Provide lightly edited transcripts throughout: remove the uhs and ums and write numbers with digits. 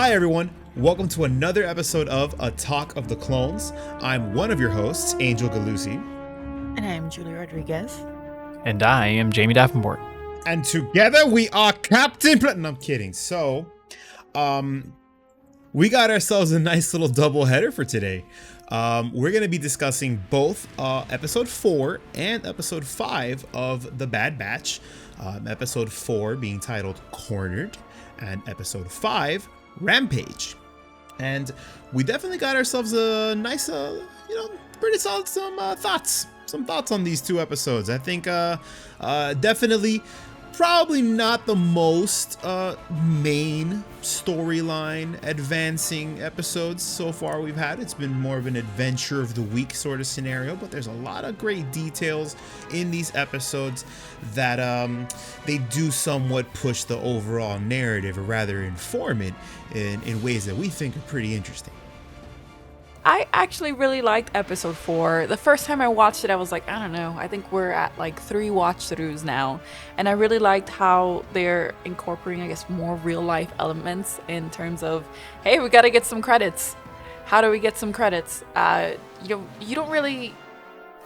Hi everyone, welcome to another episode of A Talk of the Clones. I'm one of your hosts, Angel Galusi. And I'm Julie Rodriguez. And I am Jamie Davenport. And together we are Captain No, I'm kidding. So, we got ourselves a nice little double header for today. We're going to be discussing both episode 4 and episode 5 of The Bad Batch. Episode 4 being titled Cornered, and episode 5, Rampage. And we definitely got ourselves a nice, pretty solid some thoughts on these two episodes. I think definitely probably not the most main storyline advancing episodes so far we've had. It's been more of an adventure of the week sort of scenario, but there's a lot of great details in these episodes that they do somewhat push the overall narrative, or rather inform it in ways that we think are pretty interesting. I actually really liked episode 4. The first time I watched it, I was like, I don't know. I think we're at like 3 watch-throughs now. And I really liked how they're incorporating, I guess, more real-life elements in terms of, hey, we got to get some credits. How do we get some credits? You don't really,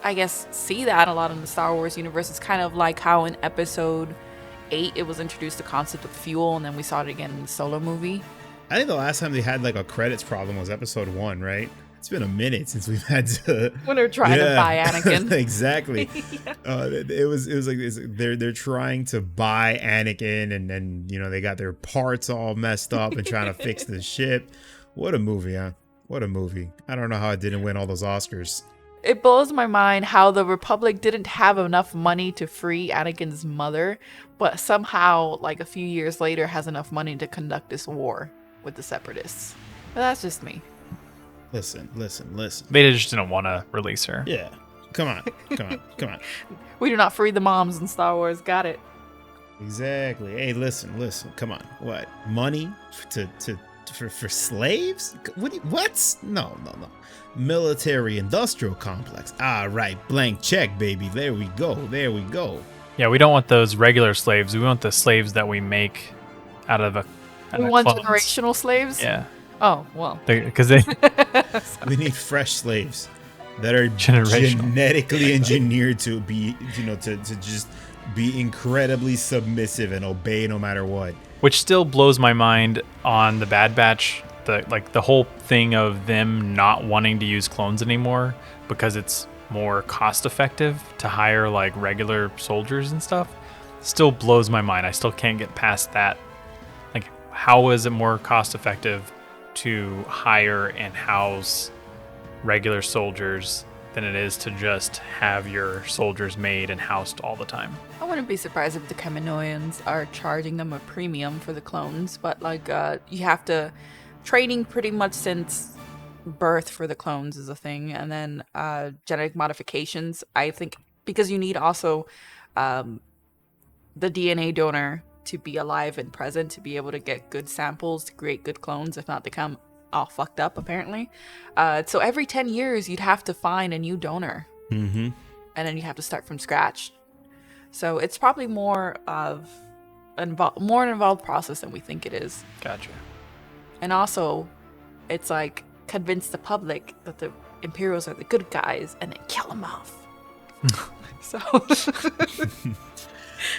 I guess, see that a lot in the Star Wars universe. It's kind of like how in episode 8, it was introduced the concept of fuel, and then we saw it again in the Solo movie. I think the last time they had like a credits problem was episode 1, right? It's been a minute since we've had to. When they're trying to buy Anakin. Exactly. Yeah. It was like this, they're trying to buy Anakin, and then they got their parts all messed up and trying to fix the ship. What a movie, huh? What a movie. I don't know how it didn't win all those Oscars. It blows my mind how the Republic didn't have enough money to free Anakin's mother, but somehow, like a few years later, has enough money to conduct this war with the Separatists. But that's just me. Listen. They just didn't want to release her. Yeah. Come on. We do not free the moms in Star Wars. Got it. Exactly. Hey, listen. Come on. What? Money for slaves? What? No. Military industrial complex. All right. Blank check, baby. There we go. Yeah, we don't want those regular slaves. We want the slaves that we make out of We want clones. generational slaves? Yeah. Oh, well. Because they We need fresh slaves that are Generational. genetically engineered to be, to just be incredibly submissive and obey no matter what. which still blows my mind on the Bad Batch. The whole thing of them not wanting to use clones anymore because it's more cost effective to hire like regular soldiers and stuff still blows my mind. I still can't get past that. Like, how is it more cost effective to hire and house regular soldiers than it is to just have your soldiers made and housed all the time? I wouldn't be surprised if the Kaminoans are charging them a premium for the clones, but you have to... Training pretty much since birth for the clones is a thing, and then genetic modifications, I think, because you need also the DNA donor to be alive and present to be able to get good samples to create good clones. If not, they come all fucked up, apparently. So every 10 years, you'd have to find a new donor. Mm-hmm. And then you have to start from scratch. So it's probably more of an involved process than we think it is. Gotcha. And also, it's like convince the public that the Imperials are the good guys and then kill them off. So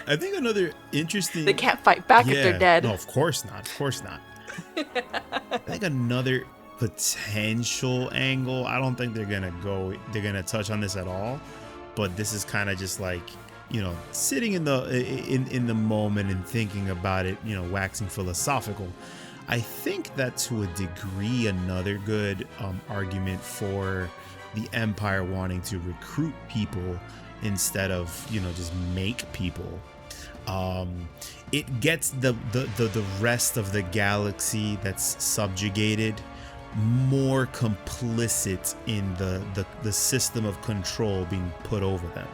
I think another interesting... They can't fight back if they're dead. No, of course not. I think another potential angle, I don't think they're gonna touch on this at all, but this is kind of just like, sitting in the moment and thinking about it, waxing philosophical. I think that to a degree, another good argument for the Empire wanting to recruit people instead of, just make people. It gets the rest of the galaxy that's subjugated more complicit in the system of control being put over them.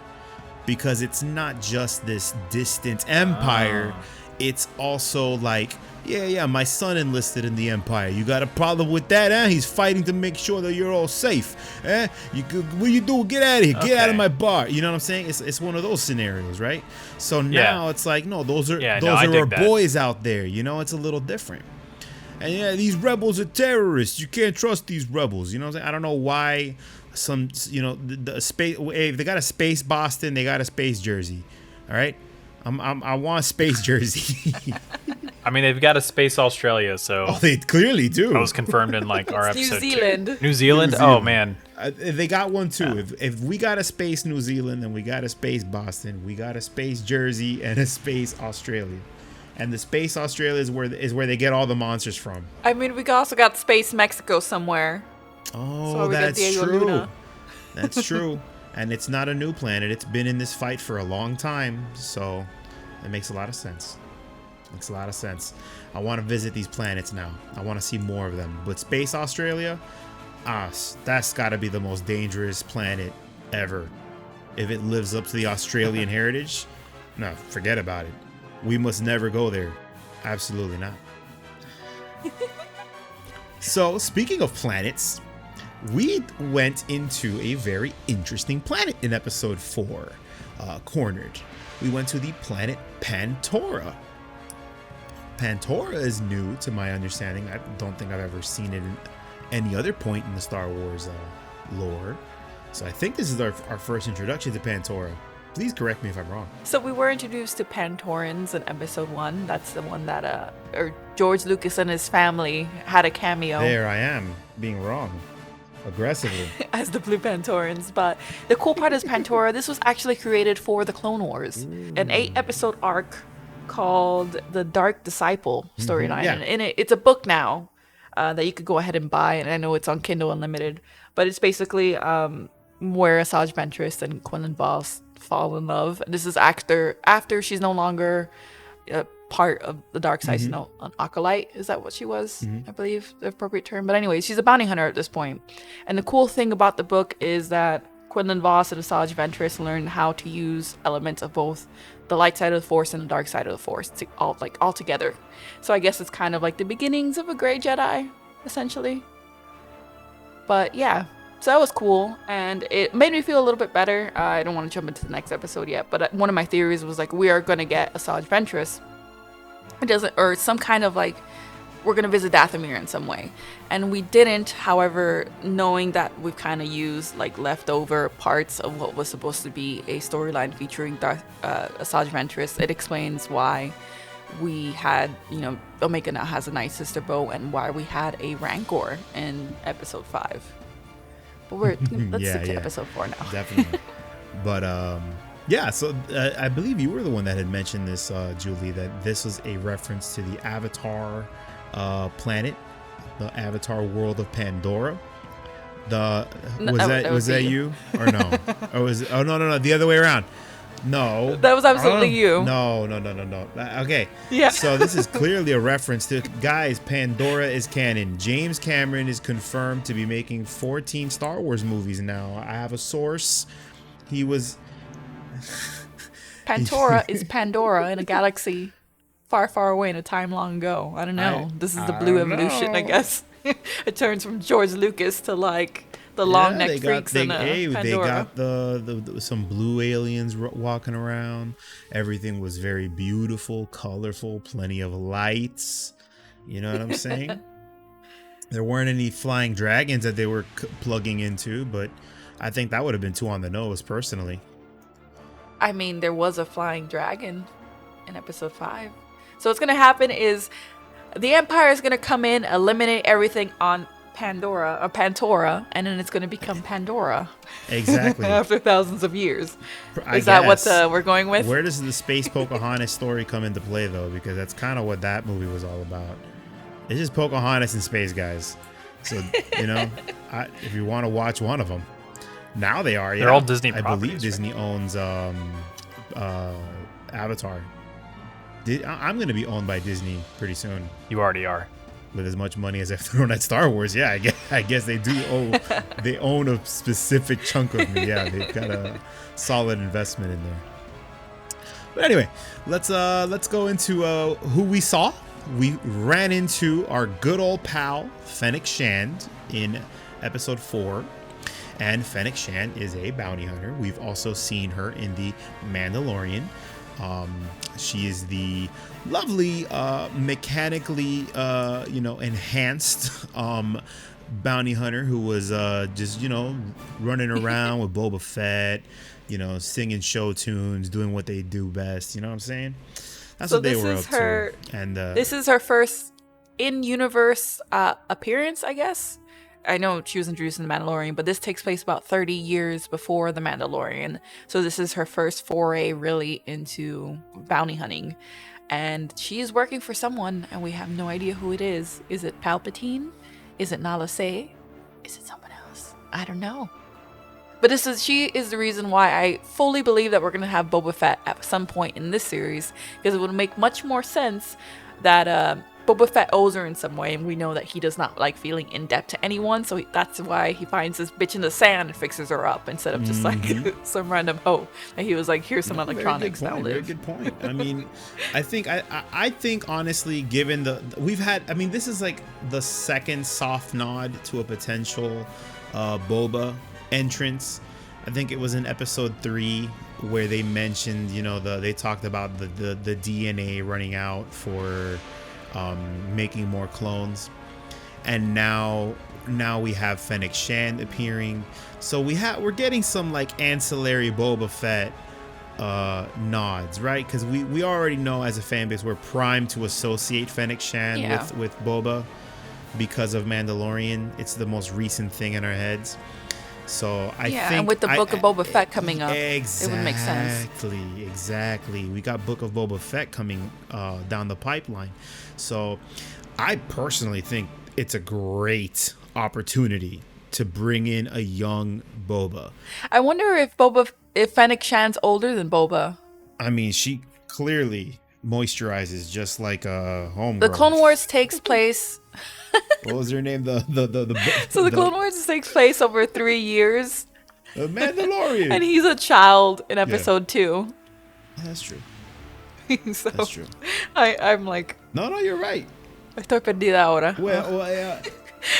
Because it's not just this distant empire, it's also like, yeah, my son enlisted in the Empire. You got a problem with that, eh? He's fighting to make sure that you're all safe, eh? What you do? Get out of here. Get out of my bar. You know what I'm saying? It's one of those scenarios, right? So now it's like, no, those are our boys out there. It's a little different. And yeah, these rebels are terrorists. You can't trust these rebels. You know what I'm saying? I don't know why the space. If they got a space Boston, they got a space Jersey. All right, I want space Jersey. I mean, they've got a space Australia, so they clearly do. That was confirmed in like our episode. New Zealand. New Zealand. Oh man, they got one too. If we got a space New Zealand, then we got a space Boston. We got a space Jersey and a space Australia. And the space Australia is where they get all the monsters from. I mean, we also got space Mexico somewhere. Oh, that's true. That's true. And it's not a new planet. It's been in this fight for a long time. So it makes a lot of sense. I want to visit these planets now. I want to see more of them. But space Australia, that's got to be the most dangerous planet ever. If it lives up to the Australian heritage, no, forget about it. We must never go there. Absolutely not. So, speaking of planets, we went into a very interesting planet in episode 4, Cornered. We went to the planet Pandora. Pandora is new to my understanding. I don't think I've ever seen it in any other point in the Star Wars lore. So I think this is our first introduction to Pandora. Please correct me if I'm wrong. So we were introduced to Pantorans in episode 1. That's the one that George Lucas and his family had a cameo. There I am, being wrong. Aggressively. As the Blue Pantorans. But the cool part is Pandora, this was actually created for the Clone Wars. An 8-episode arc called the Dark Disciple storyline. Yeah. And it's a book now that you could go ahead and buy. And I know it's on Kindle Unlimited. But it's basically where Asajj Ventress and Quinlan Vos fall in love. And this is after she's no longer part of the dark side. An acolyte, is that what she was? I believe the appropriate term. But anyway, she's a bounty hunter at this point. And the cool thing about the book is that Quinlan Vos and Asajj Ventress learn how to use elements of both the light side of the Force and the dark side of the Force all together. So I guess it's kind of like the beginnings of a Grey Jedi, essentially. But yeah, so that was cool, and it made me feel a little bit better. I don't want to jump into the next episode yet, but one of my theories was like, we are going to get Asajj Ventress. Or some kind of like, we're going to visit Dathomir in some way. And we didn't, however, knowing that we've kind of used like leftover parts of what was supposed to be a storyline featuring Asajj Ventress, it explains why we had, Omega now has a night sister bow, and why we had a Rancor in episode 5. But let's stick to episode 4 now. Definitely. But so I believe you were the one that had mentioned this, Julie, that this was a reference to the Avatar planet, the Avatar world of Pandora. Was that you or no? Or no, the other way around. No, that was absolutely you. No. Okay. Yeah. So this is clearly a reference to, guys, Pandora is canon. James Cameron is confirmed to be making 14 Star Wars movies now. I have a source. He was. Pandora is Pandora in a galaxy far, far away in a time long ago. I don't know. This is the blue evolution, I guess. It turns from George Lucas to like the long-necked freaks in Pandora. They got the some blue aliens walking around. Everything was very beautiful, colorful, plenty of lights. You know what I'm saying? There weren't any flying dragons that they were plugging into, but I think that would have been too on the nose, personally. I mean, there was a flying dragon in episode 5. So what's going to happen is the Empire is going to come in, eliminate everything on Pantora, and then it's going to become Pandora. Exactly. After thousands of years. Is that what we're going with? Where does the Space Pocahontas story come into play, though? Because that's kind of what that movie was all about. It's just Pocahontas in space, guys. So, if you want to watch one of them. Now they are. They're all Disney I properties, believe Disney owns Avatar. I'm going to be owned by Disney pretty soon. You already are. With as much money as I've thrown at Star Wars, yeah, I guess they do they own a specific chunk of me. Yeah, they've got a solid investment in there. But anyway, let's go into who we saw. We ran into our good old pal Fennec Shand in episode 4. And Fennec Shand is a bounty hunter. We've also seen her in The Mandalorian. She is the lovely, mechanically, enhanced bounty hunter who was just running around with Boba Fett, singing show tunes, doing what they do best. You know what I'm saying? That's what they were up to. And this is her first in-universe appearance, I guess. I know she was introduced in The Mandalorian, but this takes place about 30 years before The Mandalorian. So this is her first foray really into bounty hunting. And she's working for someone, and we have no idea who it is. Is it Palpatine? Is it Nala Se? Is it someone else? I don't know. But she is the reason why I fully believe that we're going to have Boba Fett at some point in this series, because it would make much more sense that Boba Fett owes her in some way, and we know that he does not like feeling in debt to anyone, so that's why he finds this bitch in the sand and fixes her up instead of just like some random hoe. And he was like, here's some electronics, now live. Very good point. I mean, I think honestly, given this is like the second soft nod to a potential Boba entrance. I think it was in episode 3 where they mentioned, they talked about the DNA running out for making more clones, and now we have Fennec Shand appearing, so we're getting some like ancillary Boba Fett nods, right? Because we already know as a fan base we're primed to associate Fennec Shand with Boba because of Mandalorian. It's the most recent thing in our heads. So I think, and with the Book of Boba Fett coming up, it would make sense. Exactly. We got Book of Boba Fett coming down the pipeline. So I personally think it's a great opportunity to bring in a young Boba. I wonder if Fennec Shand's older than Boba. I mean, she clearly moisturizes just like a homegrown. The Clone Wars takes place. What was her name? The Clone Wars takes place over 3 years. The Mandalorian. And he's a child in episode 2. That's true. So that's true. I'm like... No, you're right. Estoy perdida ahora. Well, yeah.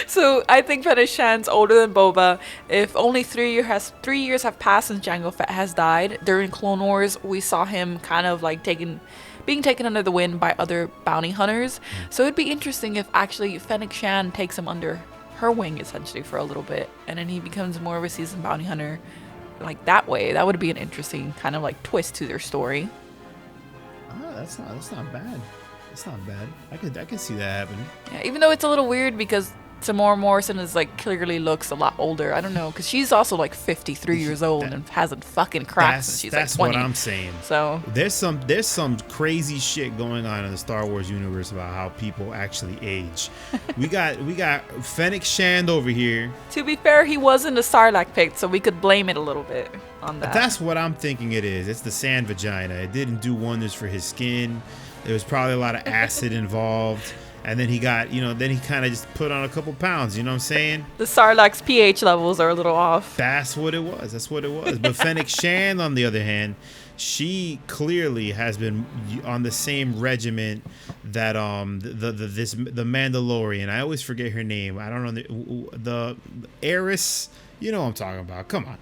So I think Fennec Shand's older than Boba. If only 3 years have passed since Jango Fett has died, during Clone Wars, we saw him kind of like being taken under the wind by other bounty hunters. So it'd be interesting if actually Fennec Shand takes him under her wing essentially for a little bit, and then he becomes more of a seasoned bounty hunter like that way. That would be an interesting kind of like twist to their story. That's not bad. That's not bad. I could see that happening. Yeah, even though it's a little weird because Tamora Morrison is like clearly looks a lot older. I don't know, because she's also like 53 years old and hasn't fucking cracked since she's like 20. That's what I'm saying. So there's some crazy shit going on in the Star Wars universe about how people actually age. we got Fennec Shand over here. To be fair, he wasn't a Sarlacc pit, so we could blame it a little bit on that. That's what I'm thinking it is. It's the sand vagina. It didn't do wonders for his skin. There was probably a lot of acid involved. And then he got, then he kind of just put on a couple pounds, you know what I'm saying? The Sarlacc's pH levels are a little off. That's what it was. But Fennec Shand, on the other hand, she clearly has been on the same regiment that the Mandalorian. I always forget her name. I don't know the heiress. You know what I'm talking about. Come on.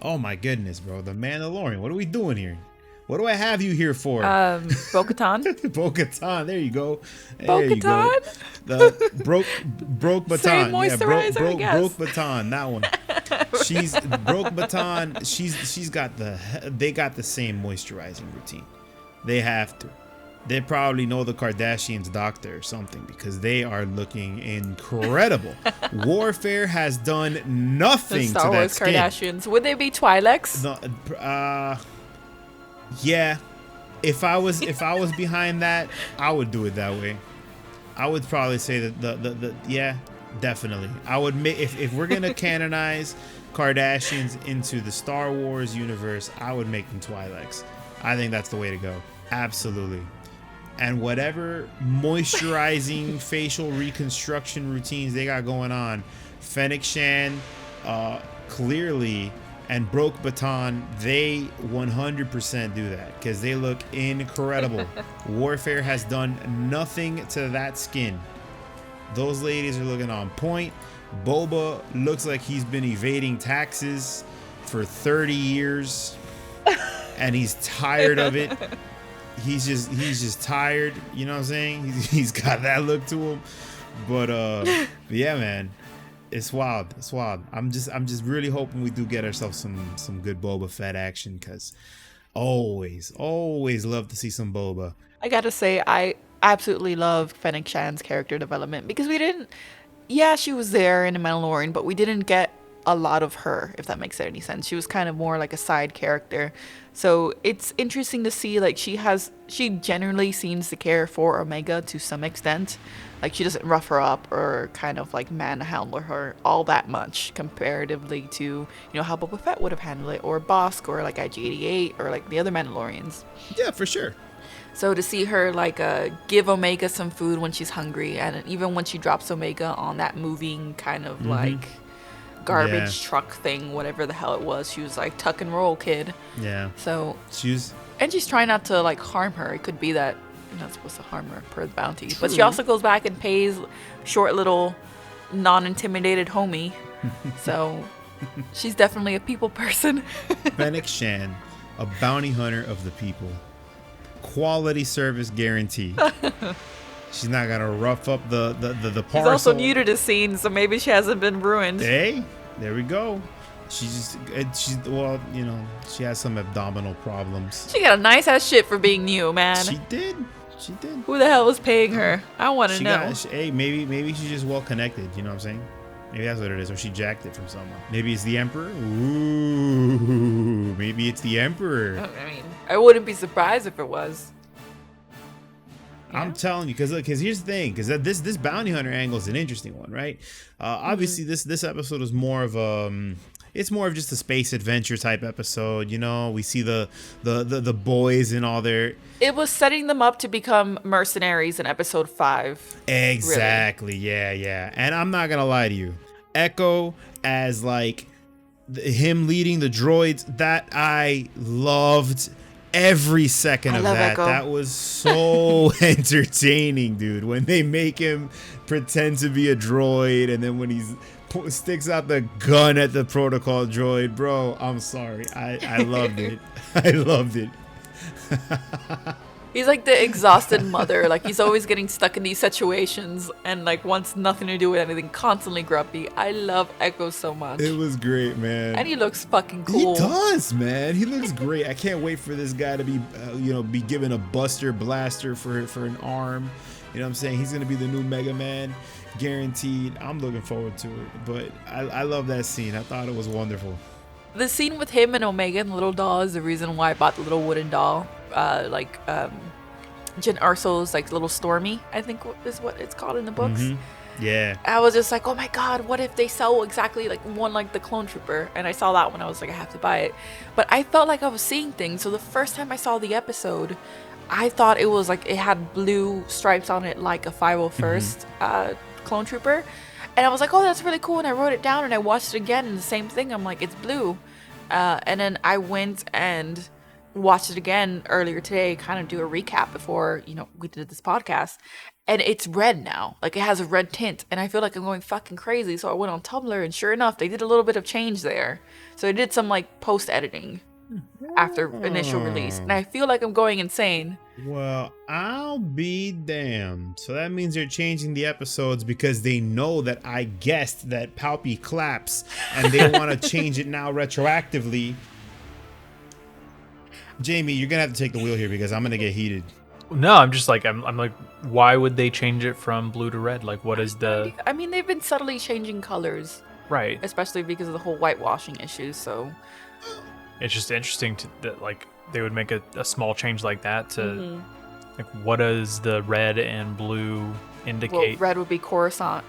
Oh my goodness, bro. The Mandalorian. What are we doing here? What do I have you here for? Bo-Katan. Bo-Katan. There you go. Bo-Katan. The broke baton. Same moisturizer, I guess. Broke baton. That one. She's broke baton. They got the same moisturizing routine. They have to. They probably know the Kardashians' doctor or something because they are looking incredible. Warfare has done nothing to that Star Wars skin. Kardashians. Would they be Twi'leks? Yeah, if I was behind that, I would do it that way. I would probably say that yeah, definitely. I would make if we're gonna canonize Kardashians into the Star Wars universe, I would make them Twi'leks. I think that's the way to go. Absolutely. And whatever moisturizing facial reconstruction routines they got going on, Fennec Shand, clearly. And Broke Baton, they 100% do that because they look incredible. Warfare has done nothing to that skin. Those ladies are looking on point. Boba looks like he's been evading taxes for 30 years. and he's tired of it. He's just tired. You know what I'm saying? He's got that look to him. But yeah, man, it's wild. It's wild. I'm just really hoping we do get ourselves some good Boba Fett action, because always love to see some Boba. I gotta say, I absolutely love Fennec Shan's character development, because we didn't. Yeah, she was there in The Mandalorian, but we didn't get a lot of her, if that makes any sense. She was kind of more like a side character. So it's interesting to see, like, she generally seems to care for Omega to some extent. Like, she doesn't rough her up or kind of like manhandle her all that much comparatively to, you know, how Boba Fett would have handled it, or Bosk, or like IG-88, or like the other Mandalorians. Yeah, for sure. So to see her like give Omega some food when she's hungry, and even when she drops Omega on that moving kind of like garbage truck thing, whatever the hell it was, she was like, tuck and roll, kid. Yeah. So she's trying not to like harm her. It could be that you're not supposed to harm her per the bounty. True. But she also goes back and pays short little non-intimidated homie. So she's definitely a people person. Fennec Shan, a bounty hunter of the people. Quality service guaranteed. She's not gonna rough up the parcel. She's also new to the scene, so maybe she hasn't been ruined. Hey, there we go. She's well, you know, she has some abdominal problems. She got a nice ass shit for being new, man. She did. Who the hell was paying her? I want to know. Hey, maybe she's just well connected. You know what I'm saying? Maybe that's what it is, or she jacked it from someone. Maybe it's the Emperor. Ooh, maybe it's the Emperor. I mean, I wouldn't be surprised if it was. Yeah. I'm telling you, because here's the thing, because this bounty hunter angle is an interesting one, right? Obviously, this episode is more of it's more of just a space adventure type episode. You know, we see the boys and all their. It was setting them up to become mercenaries in episode 5. Exactly. Really. Yeah. And I'm not gonna lie to you, Echo as like him leading the droids, that I loved every second of that. Echo. That was so entertaining, dude. When they make him pretend to be a droid, and then when he's sticks out the gun at the protocol droid, bro, I'm sorry, I loved it. I loved it. He's like the exhausted mother. Like, he's always getting stuck in these situations and like wants nothing to do with anything, constantly grumpy. I love Echo so much. It was great, man. And he looks fucking cool. He does, man. He looks great. I can't wait for this guy to be be given a Buster Blaster for an arm. You know what I'm saying? He's gonna be the new Mega Man, guaranteed. I'm looking forward to it. But I love that scene. I thought it was wonderful. The scene with him and Omega and the little doll is the reason why I bought the little wooden doll. Jyn Erso's like little Stormy, I think is what it's called in the books. Mm-hmm. Yeah. I was just like, oh my god, what if they sell exactly like one like the clone trooper? And I saw that one, I was like, I have to buy it. But I felt like I was seeing things. So the first time I saw the episode, I thought it was like it had blue stripes on it like a 501st clone trooper. And I was like, oh, that's really cool. And I wrote it down and I watched it again, and the same thing. I'm like, it's blue. And then I went and watched it again earlier today, kind of do a recap before, we did this podcast. And it's red now. Like, it has a red tint. And I feel like I'm going fucking crazy. So I went on Tumblr, and sure enough, they did a little bit of change there. So they did some, like, post-editing after initial release. And I feel like I'm going insane. Well, I'll be damned. So that means they're changing the episodes because they know that I guessed that Palpy claps, and they want to change it now retroactively. Jamie, you're gonna have to take the wheel here because I'm gonna get heated. No, I'm just like I'm like, why would they change it from blue to red? Like, what is the? I mean, they've been subtly changing colors, right? Especially because of the whole whitewashing issues. So it's just interesting that like they would make a small change like that to like, what does the red and blue indicate? Well, red would be Coruscant,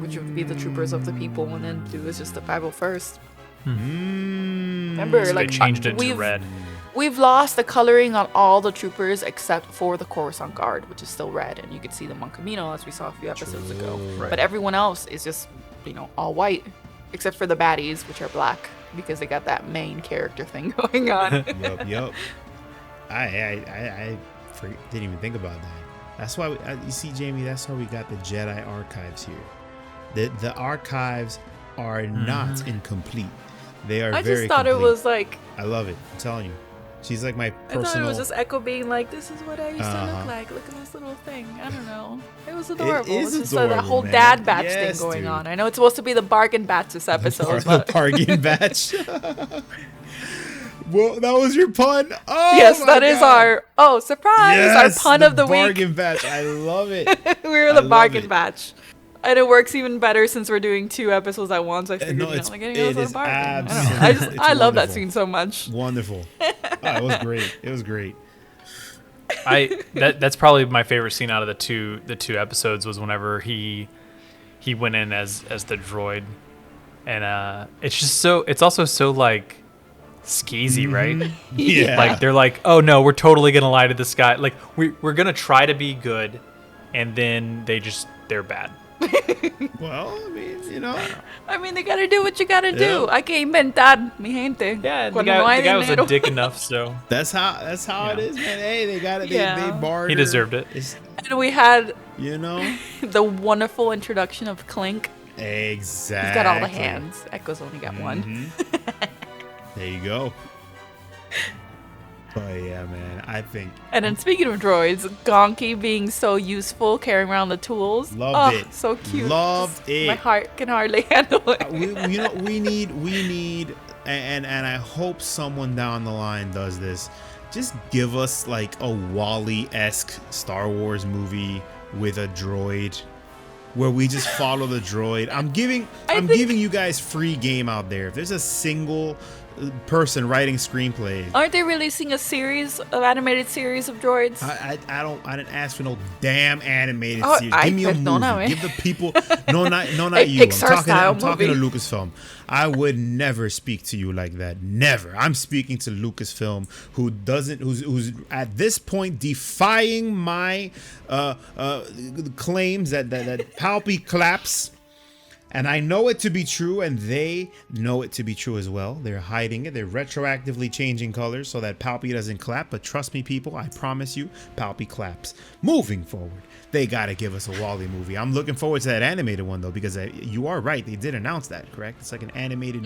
which would be the troopers of the people, and then blue is just the 501st. Remember, so like, they changed it to red. We've lost the coloring on all the troopers except for the Coruscant Guard, which is still red, and you could see them on Camino as we saw a few episodes ago. Right. But everyone else is just, all white, except for the baddies, which are black, because they got that main character thing going on. Yup. I didn't even think about that. That's why you see, Jamie. That's why we got the Jedi archives here. The archives are not incomplete. They are I very just thought it complete. was like, I love it. I'm telling you. She's like my I personal. thought it was just Echo being like, this is what I used to Uh-huh. look like. Look at this little thing. I don't know. It was adorable. is It's just adorable, that whole man. dad batch Yes, thing going dude. on. I know it's supposed to be the bargain batch this episode, the but bargain batch. Well, that was your pun. Oh, yes, my that is God. our surprise, Yes, our pun of the week. bargain batch. I love it. We're I the love bargain it. batch. And it works even better since we're doing 2 episodes at once. I figured, no, you know, it's- like getting it us is a bargain. I don't know. absolutely- I it's love that wonderful. scene so much. Wonderful. Oh, it was great. It was great. That's probably my favorite scene out of the two episodes was whenever he went in as the droid, and it's also so like skeezy, right? Yeah. Like they're like, oh no, we're totally gonna lie to this guy. Like we're gonna try to be good, and then they're bad. Well, I mean, you know. I mean, they gotta do what you gotta do. Yeah. Hay que inventar, mi gente. Yeah, the Cuando no hay guy was a dinero. dick enough, so That's how it Yeah. is, man. Hey, they got it. Yeah. They barter. he deserved it. It's, And we had you know. the wonderful introduction of Clink. Exactly. He's got all the hands. Echo's only got one. Mhm. There you go. But yeah, man, I think And then speaking of droids, Gonki being so useful, carrying around the tools. Loved oh, it. So cute. Loved Just- it. My heart can hardly handle it. we need, and I hope someone down the line does this. Just give us like a Wall-E-esque Star Wars movie with a droid, where we just follow the droid. I'm giving you guys free game out there. If there's a single person writing screenplays, Aren't they releasing a series of animated series of droids? I didn't ask for no damn animated Oh, series. Give me a perdóname. movie. Give the people not A you. I'm Pixar-style talking to movie. Lucasfilm. I would never speak to you like that. Never. I'm speaking to Lucasfilm, who's at this point defying my claims that Palpy claps. And I know it to be true, and they know it to be true as well. They're hiding it. They're retroactively changing colors so that Palpy doesn't clap. But trust me, people, I promise you, Palpy claps. Moving forward, they got to give us a Wall-E movie. I'm looking forward to that animated one, though, because you are right. They did announce that, correct? It's like an animated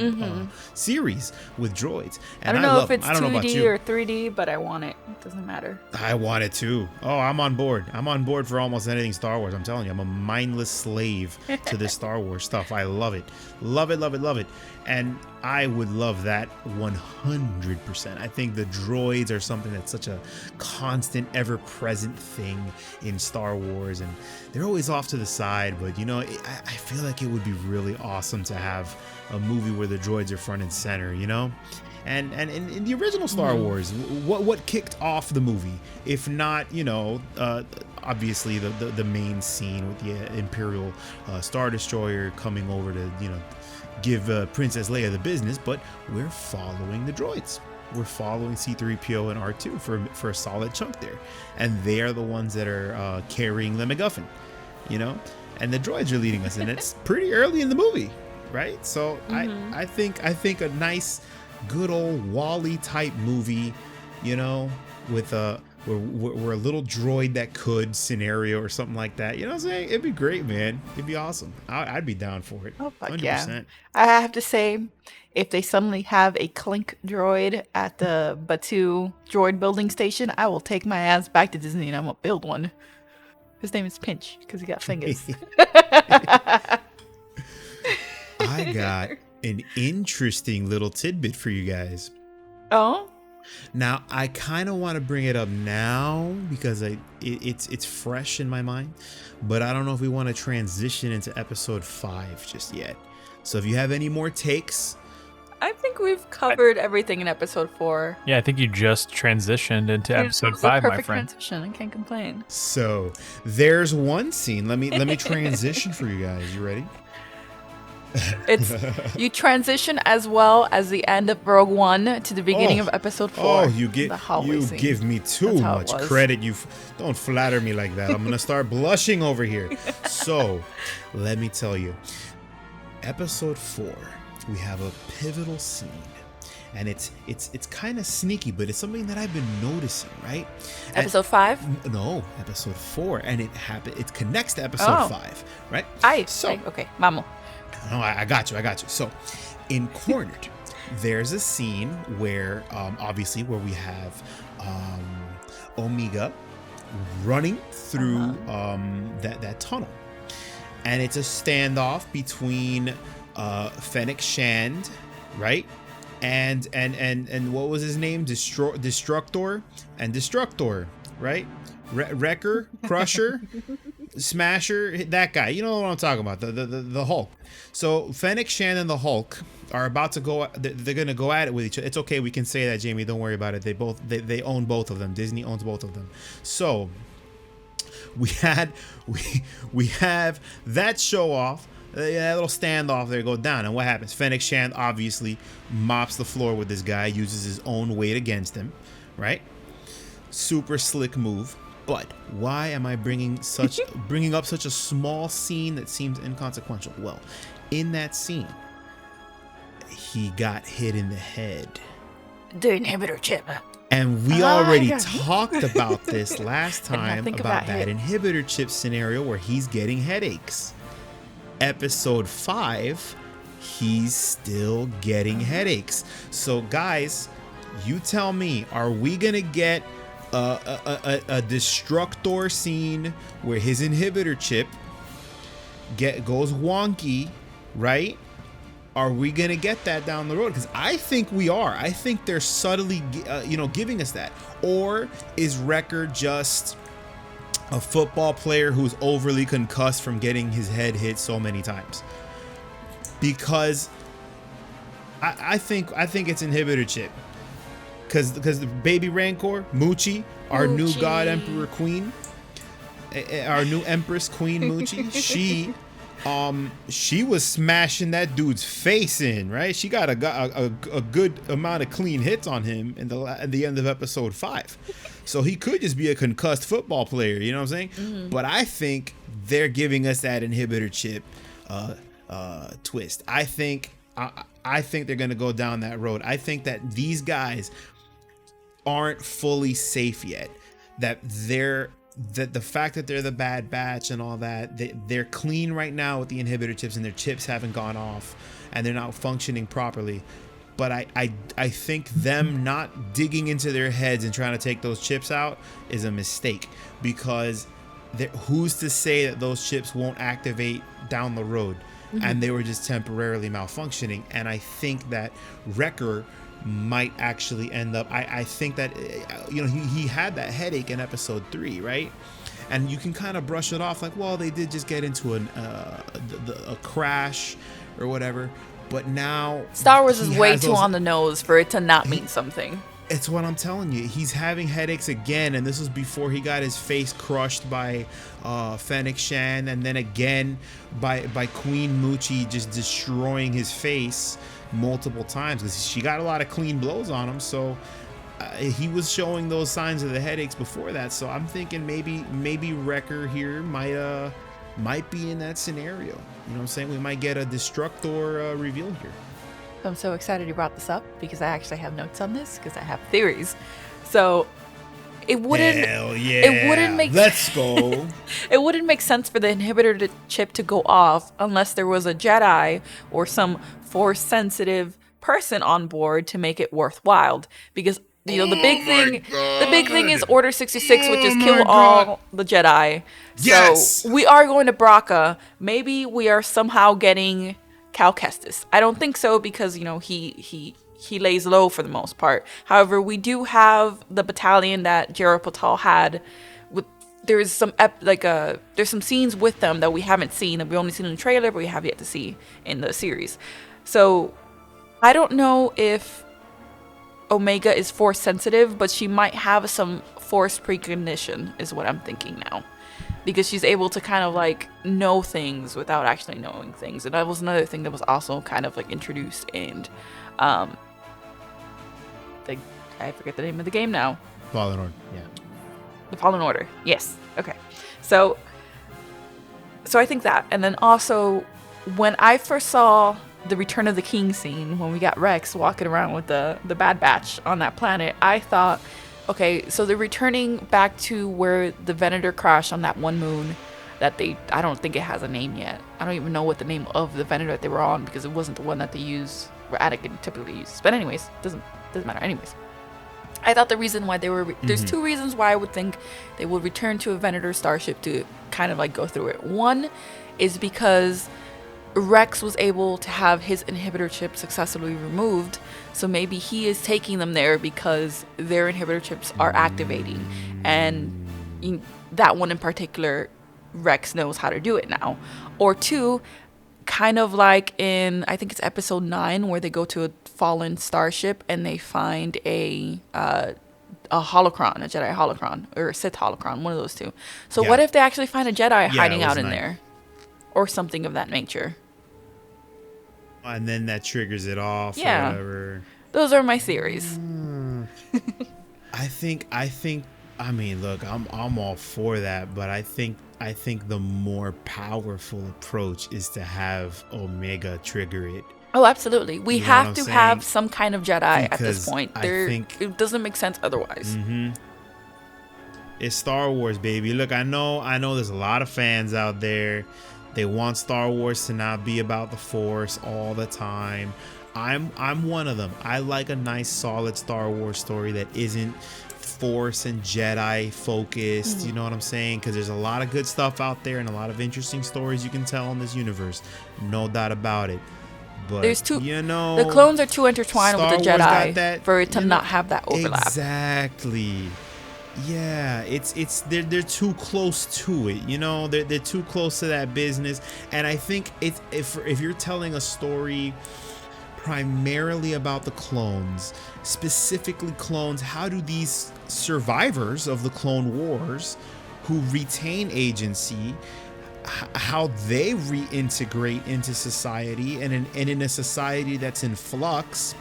series with droids. I And don't know love if it's them. I don't know about 2D you. or 3D, but I want it. It doesn't matter. I want it too. Oh, I'm on board. I'm on board for almost anything Star Wars. I'm telling you, I'm a mindless slave to this Star Wars stuff. I love it. Love it, love it, love it. And I would love that 100%. I think the droids are something that's such a constant, ever-present thing in Star Wars. And they're always off to the side. But, you know, I feel like it would be really awesome to have a movie where the droids are front and center, you know? And in the original Star Wars, what kicked off the movie, if not, you know, obviously the main scene with the Imperial Star Destroyer coming over to, you know, give Princess Leia the business, but we're following the droids. We're following C-3PO and R2 for a solid chunk there, and they are the ones that are carrying the MacGuffin, you know, and the droids are leading us, and it's pretty early in the movie, right? So I think a nice, good old Wall-E type movie, you know, with we're a little droid that could scenario or something like that. You know what I'm saying? It'd be great, man. It'd be awesome. I'd be down for it. Oh, fuck 100%. yeah. I have to say, if they suddenly have a Clink droid at the Batu droid building station, I will take my ass back to Disney and I'm going to build one. His name is Pinch because he got fingers. I got an interesting little tidbit for you guys. Oh? Now, I kind of want to bring it up now because it's fresh in my mind, but I don't know if we want to transition into episode 5 just yet. So if you have any more takes, I think we've covered everything in episode 4. Yeah, I think you just transitioned into It episode was a 5, my perfect friend. transition. I can't complain. so there's one scene. Let me transition for you guys. You ready? It's you transition as well as the end of Rogue One to the beginning of episode 4. Oh, you the hallway scene. give me too That's how it much was. credit. Don't flatter me like that. I'm gonna start blushing over here. So, let me tell you, episode 4, we have a pivotal scene, and it's kind of sneaky, but it's something that I've been noticing, right? Episode 5? No, episode 4, and it connects to episode 5, right? Okay, mamo. No, I got you. So, in Cornered, there's a scene where, obviously, where we have Omega running through that tunnel, and it's a standoff between Fennec Shand, right, and what was his name, Destructor and Destructor, right, Wrecker, Crusher, Smasher, that guy. You know what I'm talking about, the Hulk. So Fennec Shand and the Hulk are about to go. They're gonna go at it with each other. It's okay, we can say that, Jamie. Don't worry about it. They own both of them. Disney owns both of them. So we have that show off. That little standoff there go down, and what happens? Fennec Shand obviously mops the floor with this guy, uses his own weight against him, right? Super slick move. But why am I bringing up such a small scene that seems inconsequential? Well, in that scene, he got hit in the head. The inhibitor chip. And we already talked about this last time, about that inhibitor chip scenario where he's getting headaches. Episode 5, he's still getting headaches. So guys, you tell me, are we gonna get a Destructor scene where his inhibitor chip goes wonky, right? Are we gonna get that down the road? Because I think we are. I think they're subtly, giving us that. Or is Wrecker just a football player who's overly concussed from getting his head hit so many times? Because I think it's inhibitor chip. Because the baby Rancor, Moochie, our new God Emperor Queen, our new Empress Queen Moochie, she was smashing that dude's face in, right? She got a good amount of clean hits on him in the end of episode 5. So he could just be a concussed football player, you know what I'm saying? Mm-hmm. But I think they're giving us that inhibitor chip twist. I think they're gonna go down that road. I think that these guys aren't fully safe yet. That the fact that they're the Bad Batch and all that, they're clean right now with the inhibitor chips, and their chips haven't gone off and they're not functioning properly. But I think them not digging into their heads and trying to take those chips out is a mistake, because who's to say that those chips won't activate down the road? Mm-hmm. And they were just temporarily malfunctioning. And I think that Wrecker might actually end up, I think that he had that headache in episode 3, right? And you can kind of brush it off like, well, they did just get into a crash or whatever. But now Star Wars is way too on the nose for it to not mean something. It's what I'm telling you. He's having headaches again, and this was before he got his face crushed by Fennec Shand, and then again by Queen Moochie just destroying his face multiple times, because she got a lot of clean blows on him. So he was showing those signs of the headaches before that. So I'm thinking maybe Wrecker here might be in that scenario. You know what I'm saying? We might get a Destructor reveal here. I'm so excited you brought this up, because I actually have notes on this, because I have theories. So it wouldn't. Hell yeah! It wouldn't make. Let's go. It wouldn't make sense for the inhibitor chip to go off unless there was a Jedi or some Force-sensitive person on board to make it worthwhile. Because the big thing is Order 66, which is kill all the Jedi. Yes! So we are going to Braca. Maybe we are somehow getting Cal Kestis. I don't think so, because he lays low for the most part. However, we do have the battalion that Jero Patal had. There's some there's some scenes with them that we haven't seen, that we've only seen in the trailer, but we have yet to see in the series. So I don't know if Omega is Force sensitive, but she might have some Force precognition, is what I'm thinking now. Because she's able to kind of know things without actually knowing things. And that was another thing that was also kind of introduced in I forget the name of the game now. Fallen Order, yeah. The Fallen Order, yes. Okay. So I think that. And then also, when I first saw the Return of the King scene, when we got Rex walking around with the Bad Batch on that planet, I thought, okay, so they're returning back to where the Venator crashed on that one moon that I don't think it has a name yet. I don't even know what the name of the Venator that they were on, because it wasn't the one that they used Anakin typically uses. But anyways, doesn't matter. Anyways, I thought the reason why they were there's two reasons why I would think they would return to a Venator starship to kind of like go through it. One is because Rex was able to have his inhibitor chip successfully removed, so maybe he is taking them there because their inhibitor chips are activating, and that one in particular, Rex knows how to do it now. Or two, kind of like in, I think it's episode 9, where they go to a fallen starship and they find a holocron, a Jedi holocron, or a Sith holocron, one of those two. So what if they actually find a Jedi hiding out in there? Or something of that nature. And then that triggers it off or whatever. Those are my theories. I mean, look, I'm all for that, but I think the more powerful approach is to have Omega trigger it. Oh, absolutely. We have to have some kind of Jedi at this point. It doesn't make sense otherwise. It's Star Wars, baby. Look, I know there's a lot of fans out there. They want Star Wars to not be about the Force all the time. I'm one of them. I like a nice, solid Star Wars story that isn't Force and Jedi focused. You know what I'm saying? Because there's a lot of good stuff out there and a lot of interesting stories you can tell in this universe. No doubt about it. But there's the clones are too intertwined with the Jedi for it to not have that overlap. Exactly. Yeah, they're too close to it, they're too close to that business. And I think if you're telling a story primarily about the clones, specifically clones, how do these survivors of the Clone Wars who retain agency, how they reintegrate into society, and in a society that's in flux,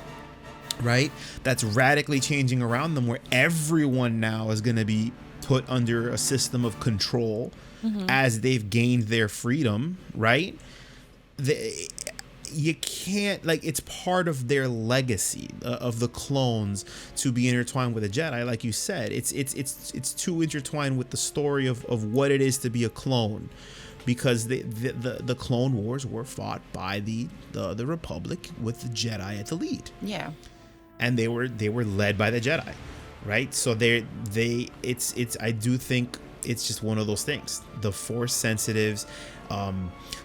right, that's radically changing around them, where everyone now is going to be put under a system of control as they've gained their freedom, right? You can't, like, it's part of their legacy of the clones to be intertwined with a Jedi. Like you said, it's too intertwined with the story of what it is to be a clone, because the Clone Wars were fought by the Republic with the Jedi at the lead. Yeah. And they were led by the Jedi, right? So I do think it's just one of those things. The Force sensitives,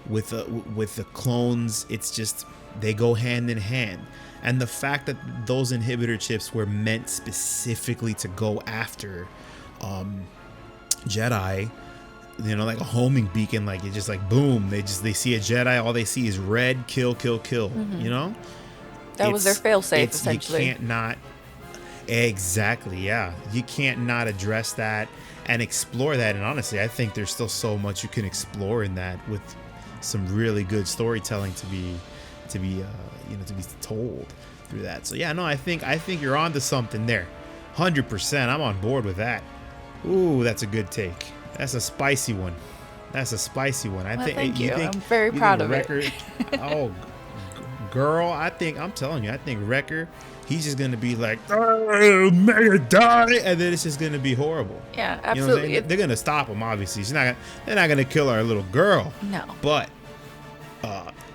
with the clones, it's just they go hand in hand. And the fact that those inhibitor chips were meant specifically to go after Jedi, like a homing beacon, like it's just like boom, they see a Jedi, all they see is red, kill, That was their failsafe, essentially. You can't not... Exactly, yeah. You can't not address that and explore that. And honestly, I think there's still so much you can explore in that, with some really good storytelling to be told through that. So yeah, no, I think you're onto something there. 100%. I'm on board with that. Ooh, that's a good take. That's a spicy one. I thank you. I'm very proud of it. Oh, girl, I'm telling you, I think Wrecker, he's just gonna be like, oh, Mega die, and then it's just gonna be horrible. Yeah, absolutely. They're gonna stop him, obviously. They're not gonna kill our little girl. No. But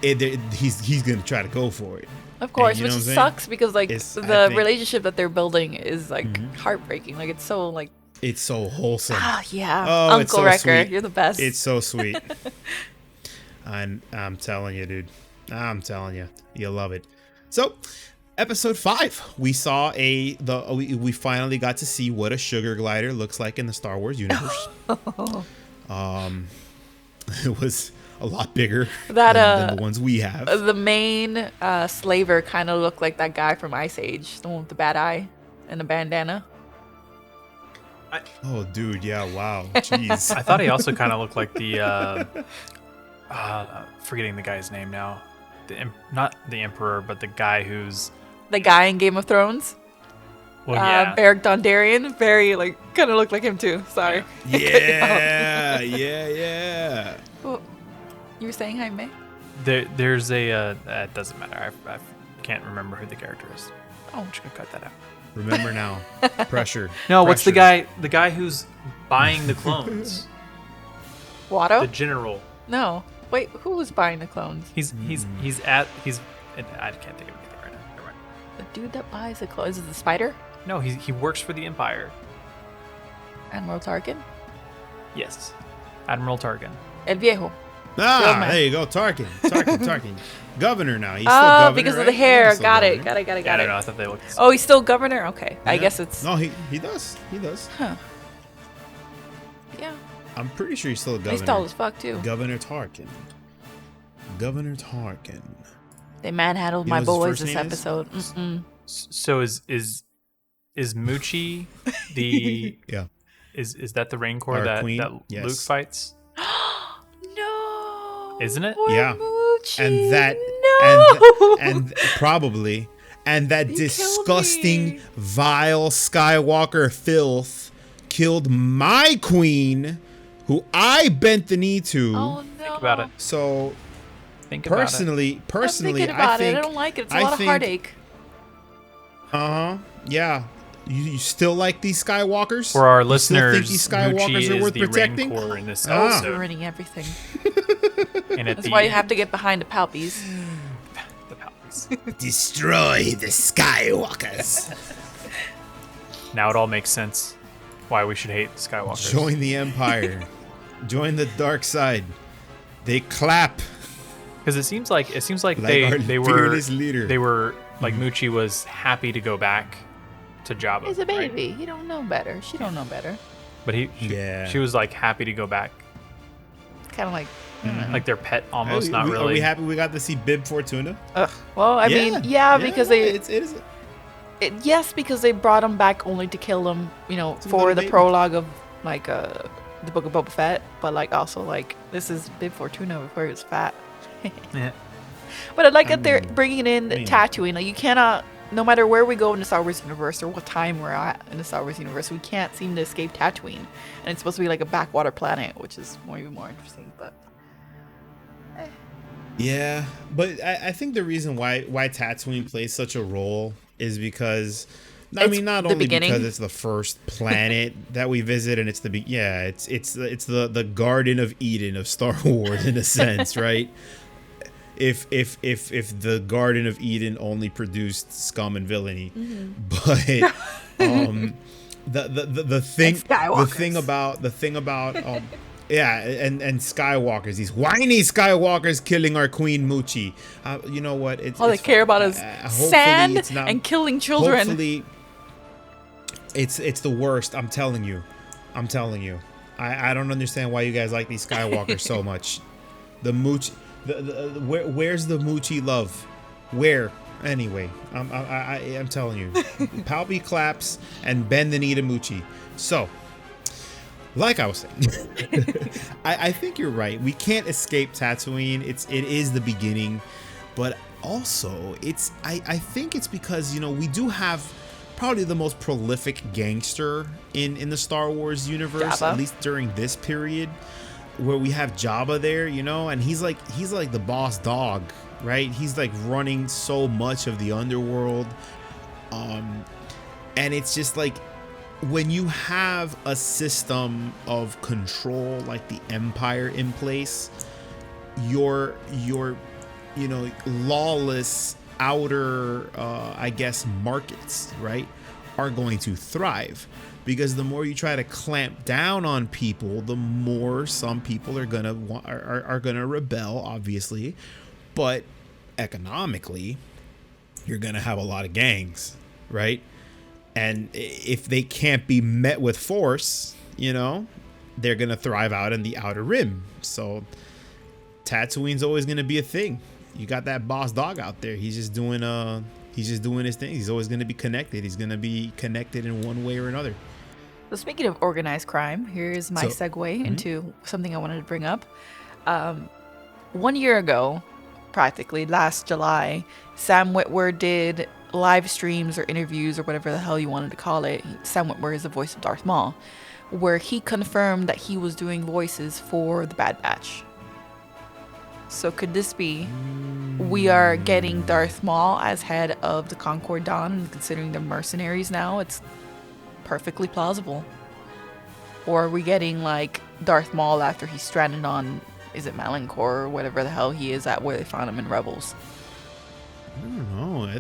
he's gonna try to go for it. Of course, which sucks because the relationship that they're building is heartbreaking. Like it's so it's so wholesome. Ah, yeah. Oh, Uncle it's so Wrecker, sweet. you're the best. It's so sweet. I'm telling you, dude. I'm telling you, you'll love it. So, episode 5, we saw we finally got to see what a sugar glider looks like in the Star Wars universe. It was a lot bigger than the ones we have. The main slaver kind of looked like that guy from Ice Age, the one with the bad eye and the bandana. Oh, dude, yeah, wow, jeez. I thought he also kind of looked like the forgetting the guy's name now. Not the Emperor, but the guy who's the guy in Game of Thrones. Well, yeah, Beric Dondarrion, very kind of looked like him too. Sorry. Yeah. Well, you were saying Jaime? There's a it doesn't matter. I can't remember who the character is. Oh, I'm just gonna cut that out. Remember now. Pressure. No, what's the guy? The guy who's buying the clones. Watto? The general. No. Wait, who was buying the clones? I can't think of anything right The dude that buys the clothes. Is it the spider? No, he works for the Empire. Admiral Tarkin? Yes, Admiral Tarkin. El Viejo. Ah, man. there you go. Tarkin. Governor now. He's still governor, because of right? the hair. He's still Got it. governor. Got I it. don't know. I thought they looked. Oh, he's still governor? Okay. I Yeah. guess it's... No, he does. He does. Huh. Yeah. I'm pretty sure he's still a governor. He's tall as fuck, too. Governor Tarkin. They manhandled You know my what his boys first this name is? episode. Mm-mm. So is Moochie the Yeah. is that the Rancor Our that queen? that Yes. Luke fights? No. Isn't it? Poor Yeah. Moochie. And that No. and probably and that You killed disgusting me. vile Skywalker filth killed my queen who I bent the knee to. Oh, no. Think about it. So Think about it. personally, I'm thinking about I think it. I don't like it. It's a I lot of think- heartache. yeah. You still like these Skywalkers? For our You still listeners, think these Skywalkers Moochie are is worth the protecting? Rancor in this Ah. episode. Ruining everything. And at That's the why you have to get behind the palpies. the Palpatines. Destroy the Skywalkers. Now it all makes sense why we should hate Skywalkers. Join the Empire. Join the dark side. They clap. Because it seems like Like they our were fearless leader. they were like Moochie was happy to go back to Jabba. He's a right? baby. He don't know better. She don't know better. But Yeah. she was like happy to go back, Kind of like... like their pet almost. Not Are really. we happy we got to see Bib Fortuna? Ugh. Well, I mean, yeah, because no, they... it is. yes, because they brought him back only to kill him, you know, It's a for little the baby. prologue of, like, the Book of Boba Fett. But, like, also, like, this is Bib Fortuna before he was fat. Yeah. But I like that they're bringing in mean- Tatooine. Like, you cannot, no matter where we go in the Star Wars universe or what time we're at in the Star Wars universe, we can't seem to escape Tatooine. And it's supposed to be like a backwater planet, which is even more interesting. But Yeah, but I think the reason why Tatooine plays such a role is because I It's mean not the only beginning. because it's the first planet that we visit and it's it's the Garden of Eden of Star Wars in a sense, right? If the Garden of Eden only produced scum and villainy, but the thing about yeah, and Skywalkers, these whiny Skywalkers killing our queen Moochie. You know what? all they care about is hopefully sand it's not- and killing children. Hopefully, it's the worst. I'm telling you. I don't understand why you guys like these Skywalkers so much. The Moochie, where's the Moochie love? Where? Anyway, I'm telling you, Palpy claps and bend the knee to Moochie. So, like I was saying, I think you're right. We can't escape Tatooine. It is the beginning, but also I think it's because we do have probably the most prolific gangster in the Star Wars universe, Jabba. at least during this period, where we have Jabba there, and he's like the boss dog, right? He's like running so much of the underworld, and it's just like when you have a system of control like the Empire in place, your lawless outer I guess markets, right, are going to thrive, because the more you try to clamp down on people, the more some people are gonna rebel, obviously, but economically you're gonna have a lot of gangs, right? And if they can't be met with force, they're gonna thrive out in the outer rim. So Tatooine's always gonna be a thing. You got that boss dog out there. He's just doing his thing. He's always gonna be connected. He's gonna be connected in one way or another. So speaking of organized crime, here's my So- segue into something I wanted to bring up. 1 year ago, practically last July, Sam Witwer did live streams or interviews or whatever the hell you wanted to call it. Sam Witwer is the voice of Darth Maul, where he confirmed that he was doing voices for the Bad Batch. So could this be we are getting Darth Maul as head of the Concord Dawn, and considering they're mercenaries now, it's perfectly plausible. Or are we getting like Darth Maul after he's stranded on, is it Malincor or whatever the hell he is at, where they found him in Rebels? I don't know.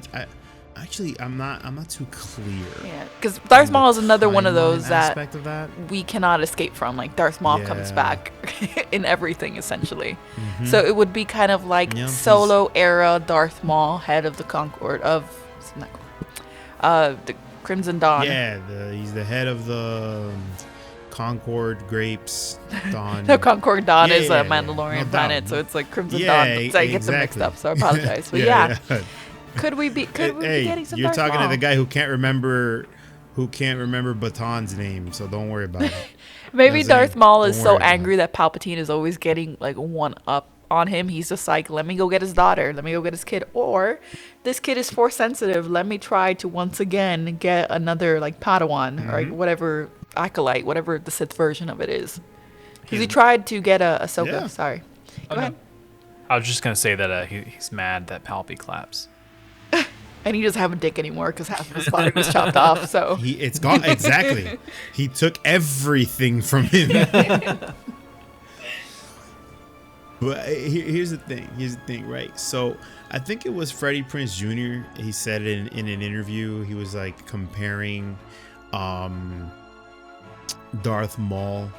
Actually, I'm not too clear. Yeah, because Darth on Maul is the another one of those timeline that aspect of that. we cannot escape from. Like Darth Maul comes Yeah. back in everything essentially. Mhm. So it would be kind of like Yeah, Solo era Darth Maul, head of the Concord of not the Crimson Dawn. Yeah, he's the head of the Concord Grapes Dawn. No, Concord Dawn Yeah, is yeah, a yeah. Mandalorian No planet, doubt. so it's like Crimson Yeah, Dawn. So I get them mixed exactly. up, so I apologize. But yeah, yeah. could we be Hey, getting some you're Darth talking Maul? to the guy who can't remember Baton's name, so don't worry about it. Maybe That's Darth it. Maul is Don't so worry about angry that Palpatine is always getting like one up on him. He's just like, let me go get his daughter. Let me go get his kid. Or this kid is force sensitive. Let me try to once again get another like Padawan or like, whatever acolyte, whatever the Sith version of it is. Because he tried to get a Ahsoka. Yeah. Sorry. Go ahead. I was just gonna say that he's mad that Palpy claps. And he doesn't have a dick anymore because half of his body was chopped off. So It's gone. Exactly. He took everything from him. But here's the thing, right? So I think it was Freddie Prinze Jr. He said it in an interview. He was like comparing Darth Maul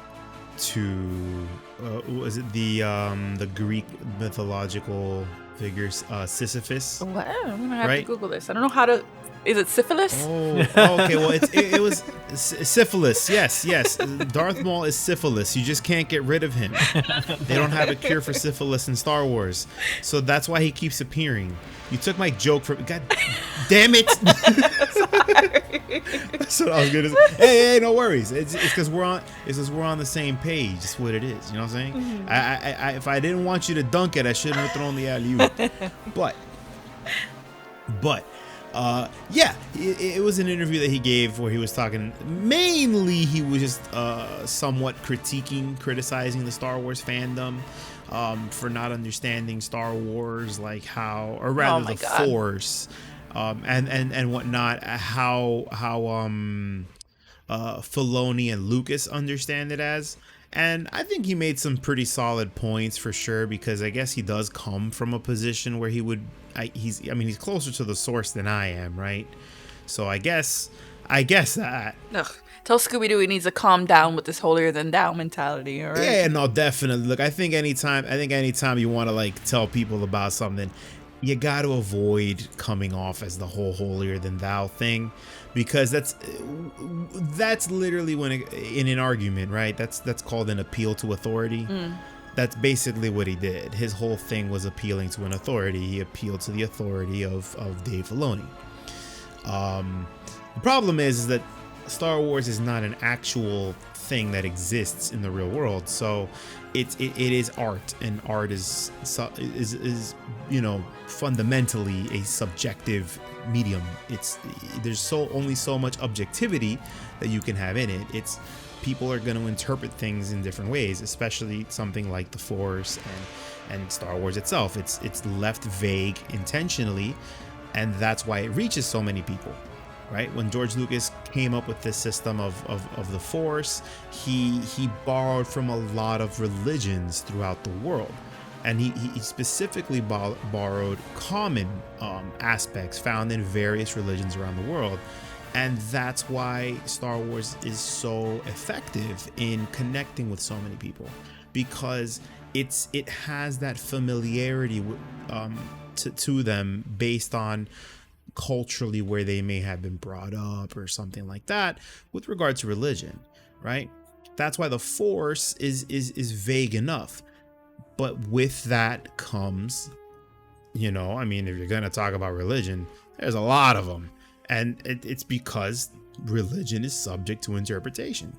to was it the Greek mythological figure Sisyphus? what? I'm gonna have Right? to Google this. I don't know how to. Is it syphilis? Oh, okay. Well, it was syphilis. Yes. Darth Maul is syphilis. You just can't get rid of him. They don't have a cure for syphilis in Star Wars, so that's why he keeps appearing. You took my joke from. God damn it! That's what I was gonna say. Hey, no worries. It's because we're on. It's because we're on the same page. That's what it is. You know what I'm saying? I if I didn't want you to dunk it, I shouldn't have thrown the alley-oop. But. Yeah, it was an interview that he gave where he was talking. Mainly, he was just somewhat criticizing the Star Wars fandom for not understanding Star Wars, like how, or rather, the God. Force, and whatnot. How Filoni and Lucas understand it as. And I think he made some pretty solid points for sure, because I guess he does come from a position where he's closer to the source than I am, right? So I guess that. Ugh. Tell Scooby-Doo he needs to calm down with this holier than thou mentality, all right? Yeah, no, definitely. Look, I think anytime you want to like tell people about something, you got to avoid coming off as the whole holier than thou thing, because that's literally when in an argument, right? That's called an appeal to authority. That's basically what he did. His whole thing was appealing to an authority. He appealed to the authority of Dave Filoni. The problem is that Star Wars is not an actual thing that exists in the real world. So it is art, and art is fundamentally a subjective medium. There's only so much objectivity that you can have in it. People are going to interpret things in different ways, especially something like the Force and Star Wars itself. It's left vague intentionally, and that's why it reaches so many people, right? When George Lucas came up with this system of the Force, he borrowed from a lot of religions throughout the world, and he specifically borrowed common aspects found in various religions around the world. And that's why Star Wars is so effective in connecting with so many people, because it has that familiarity to them based on culturally where they may have been brought up or something like that with regard to religion, right? That's why the Force is vague enough. But with that comes, if you're going to talk about religion, there's a lot of them. And it's because religion is subject to interpretation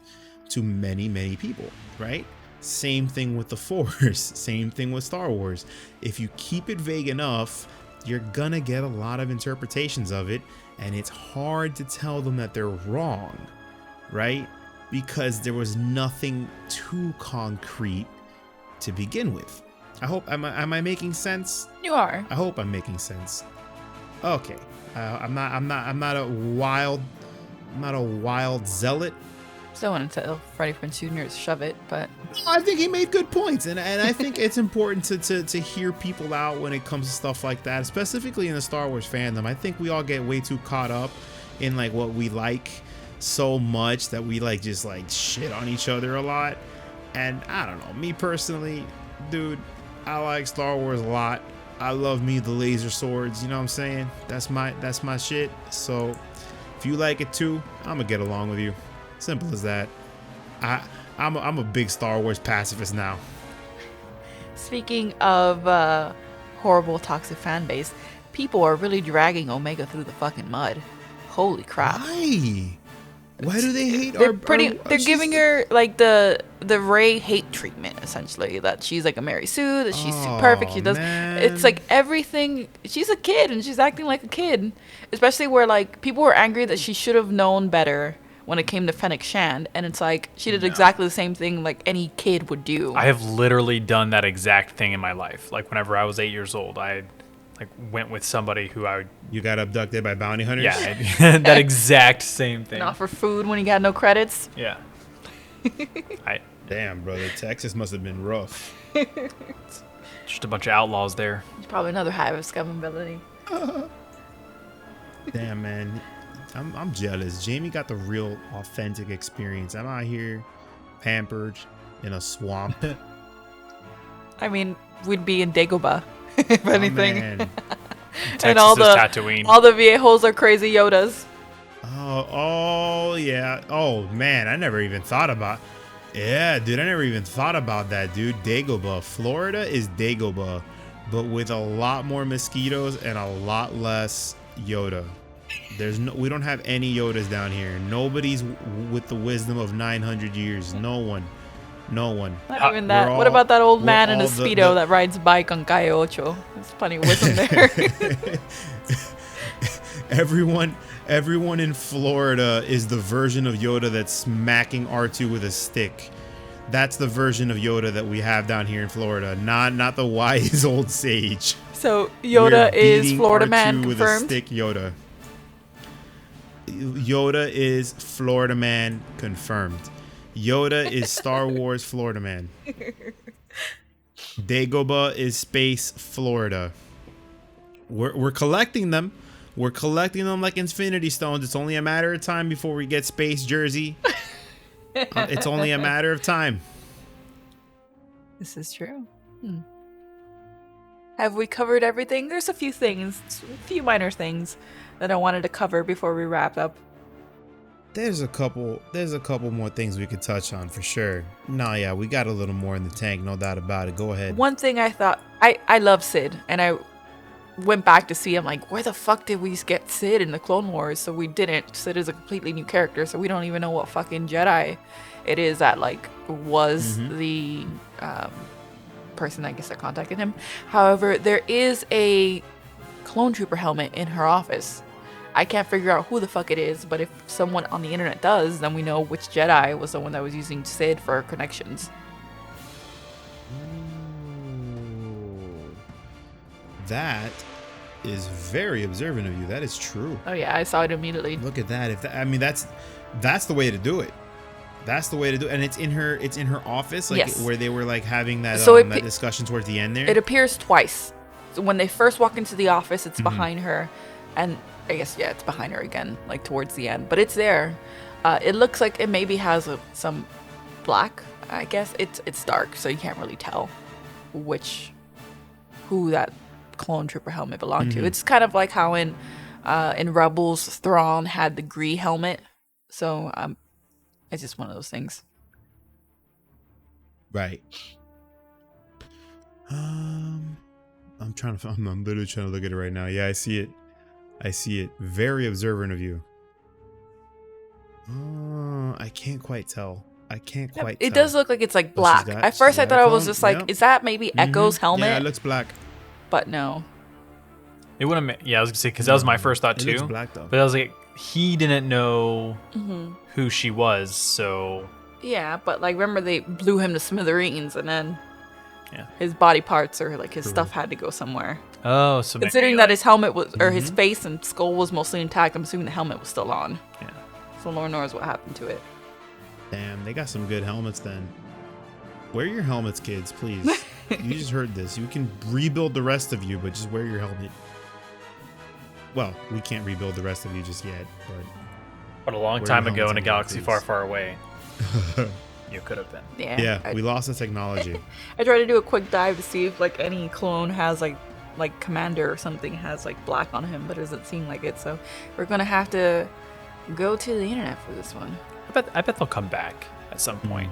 to many, many people, right? Same thing with the Force, same thing with Star Wars. If you keep it vague enough, you're gonna get a lot of interpretations of it, and it's hard to tell them that they're wrong, right? Because there was nothing too concrete to begin with. Am I making sense? You are. I hope I'm making sense. Okay. I'm not a wild zealot, Still want to tell Freddie Prinze Jr. to shove it, but I think he made good points, and I think it's important to hear people out when it comes to stuff like that, specifically in the Star Wars fandom. I think we all get way too caught up in like what we like so much that we like just like shit on each other a lot. And I don't know, me personally, dude, I like Star Wars a lot. I love me the laser swords, you know what I'm saying? That's my shit. So if you like it too, I'm gonna get along with you. Simple as that. I'm a big Star Wars pacifist now. speaking of horrible toxic fan base, people are really dragging Omega through the fucking mud. Holy crap. Why do they hate They're giving her like the Rey hate treatment, essentially, that she's like a Mary Sue, that she's too perfect, she does it's like everything. She's a kid and she's acting like a kid, especially where like people were angry that she should have known better when it came to Fennec Shand, and it's like she did exactly the same thing like any kid would do. I have literally done that exact thing in my life. Like whenever I was 8 years old, I like went with somebody who You got abducted by bounty hunters? Yeah, that exact same thing. And offer food when you got no credits. Yeah. Damn, brother, Texas must have been rough. Just a bunch of outlaws there. It's probably another hive of scum ability. Damn, man. I'm jealous. Jamie got the real authentic experience. I'm out here pampered in a swamp. I mean, we'd be in Dagobah, if anything. Man. And all the Tatooine. all the viejos are crazy Yodas. Oh yeah. Oh man, I never even thought about. Yeah, dude, I never even thought about that, dude. Dagobah, Florida is Dagobah, but with a lot more mosquitoes and a lot less Yoda. We don't have any Yodas down here. Nobody's with the wisdom of 900 years. No one. Not even that. What about that old man in a Speedo that rides bike on Calle Ocho? There's plenty of wisdom there. Everyone in Florida is the version of Yoda that's smacking R2 with a stick. That's the version of Yoda that we have down here in Florida. Not the wise old sage. So Yoda is Florida R2 man with confirmed. A stick Yoda. Yoda is Florida man confirmed. Yoda is Star Wars Florida man. Dagobah is space Florida. We're collecting them. We're collecting them like Infinity Stones. It's only a matter of time before we get Space Jersey. It's only a matter of time. This is true. Have we covered everything? There's a few things, a few minor things that I wanted to cover before we wrap up. There's a couple more things we could touch on for sure. No, yeah, we got a little more in the tank, no doubt about it. Go ahead. One thing I thought, I love Sid, and I went back to see him like, where the fuck did we get Sid in the Clone Wars? So we didn't. Sid is a completely new character, so we don't even know what fucking Jedi it is that like was the person I guess that contacted him. However, there is a clone trooper helmet in her office. I can't figure out who the fuck it is, but if someone on the internet does, then we know which Jedi was the one that was using Sid for connections. Ooh. That is very observant of you. That is true. Oh yeah, I saw it immediately. Look at that. That's the way to do it. That's the way to do it. And it's in her office, like yes. where they were like having that that discussion towards the end there. It appears twice. So when they first walk into the office, it's behind her, and I guess it's behind her again, like towards the end. But it's there. It looks like it maybe has some black. I guess it's dark, so you can't really tell who that clone trooper helmet belonged to. It's kind of like how in Rebels, Thrawn had the Gree helmet. So it's just one of those things. Right. I'm literally trying to look at it right now. Yeah, I see it. Very observant of you. I can't quite tell. It does look like it's like black. At first I thought I was just like, is that maybe Echo's helmet? Yeah, it looks black. But no. It wouldn't. I was gonna say because that was my first thought too. It looks black though. But I was like, he didn't know who she was, so. Yeah, but like remember they blew him to smithereens, and then his body parts or like his stuff had to go somewhere. Oh, so considering that his helmet was or his face and skull was mostly intact, I'm assuming the helmet was still on. Yeah. So Lord knows what happened to it. Damn, they got some good helmets then. Wear your helmets, kids, please. You just heard this. You can rebuild the rest of you, but just wear your helmet. Well, we can't rebuild the rest of you just yet, But a long wear time your ago in a helmets galaxy anyway, far, please. far away, you could have been. Yeah, we lost the technology. I tried to do a quick dive to see if like any clone has like commander or something has like black on him, but it doesn't seem like it. So we're gonna have to go to the internet for this one. I bet they'll come back at some point.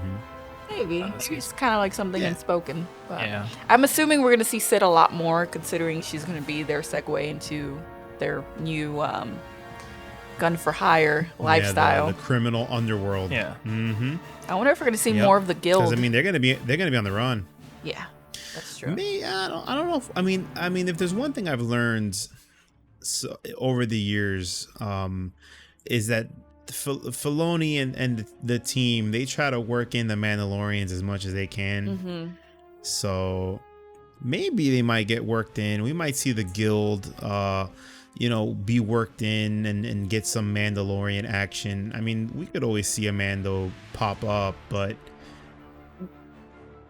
Maybe it's kind of like something unspoken. But Yeah. I'm assuming we're gonna see Sid a lot more, considering she's gonna be their segue into their new gun for hire lifestyle. Yeah, the criminal underworld. Yeah. Mm-hmm. I wonder if we're gonna see more of the guild. Because I mean, they're gonna be on the run. Yeah, that's true. Me, I don't know. I mean, if there's one thing I've learned over the years, is that Filoni and the team, they try to work in the Mandalorians as much as they can. Mm-hmm. So maybe they might get worked in. We might see the guild, be worked in and get some Mandalorian action. I mean, we could always see a Mando pop up, but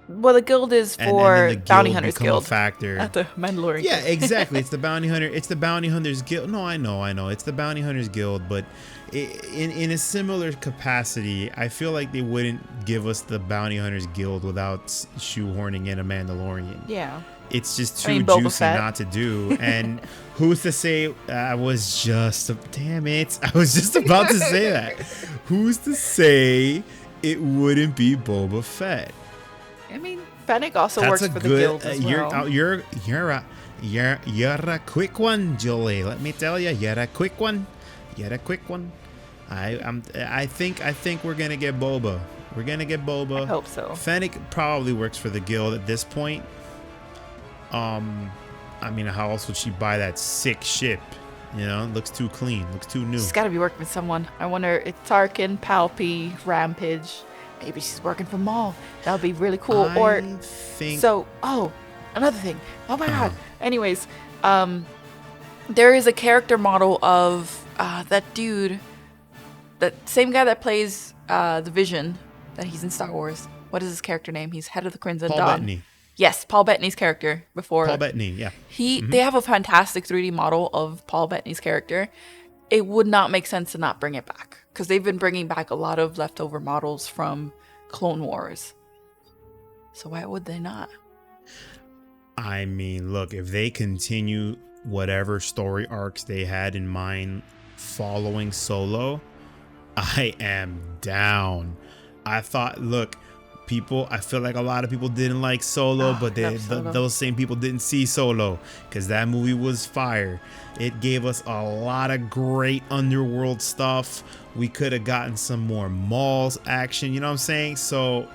well, the guild is for and the bounty hunters become guild a factor. at the Mandalorian. Yeah, exactly. It's the bounty hunter. It's the bounty hunters guild. No, I know. It's the bounty hunters guild, but in a similar capacity, I feel like they wouldn't give us the bounty hunters guild without shoehorning in a Mandalorian. Yeah. It's just too Boba juicy Fett. not to do. And who's to say? I was just about to say that. Who's to say it wouldn't be Boba Fett? I mean, Fennec also works for the guild as well. You're a quick one, Julie. Let me tell you, you're a quick one. I think we're gonna get Boba. I hope so. Fennec probably works for the guild at this point. I mean, how else would she buy that sick ship? You know, looks too clean, looks too new. She's got to be working with someone. I wonder, it's Tarkin, Palpy, Rampage. Maybe she's working for Maul. That would be really cool. Another thing. Oh my god. Anyways, there is a character model of that dude, that same guy that plays the Vision, that he's in Star Wars. What is his character name? He's head of the Crimson Paul Dawn. Bettany. Yes, Paul Bettany's character before. Paul Bettany, yeah. They have a fantastic 3D model of Paul Bettany's character. It would not make sense to not bring it back, because they've been bringing back a lot of leftover models from Clone Wars. So why would they not? I mean, look, if they continue whatever story arcs they had in mind following Solo, I am down. I feel like a lot of people didn't like Solo, but those same people didn't see Solo, because that movie was fire. It gave us a lot of great underworld stuff. We could have gotten some more Maul's action, you know what I'm saying? So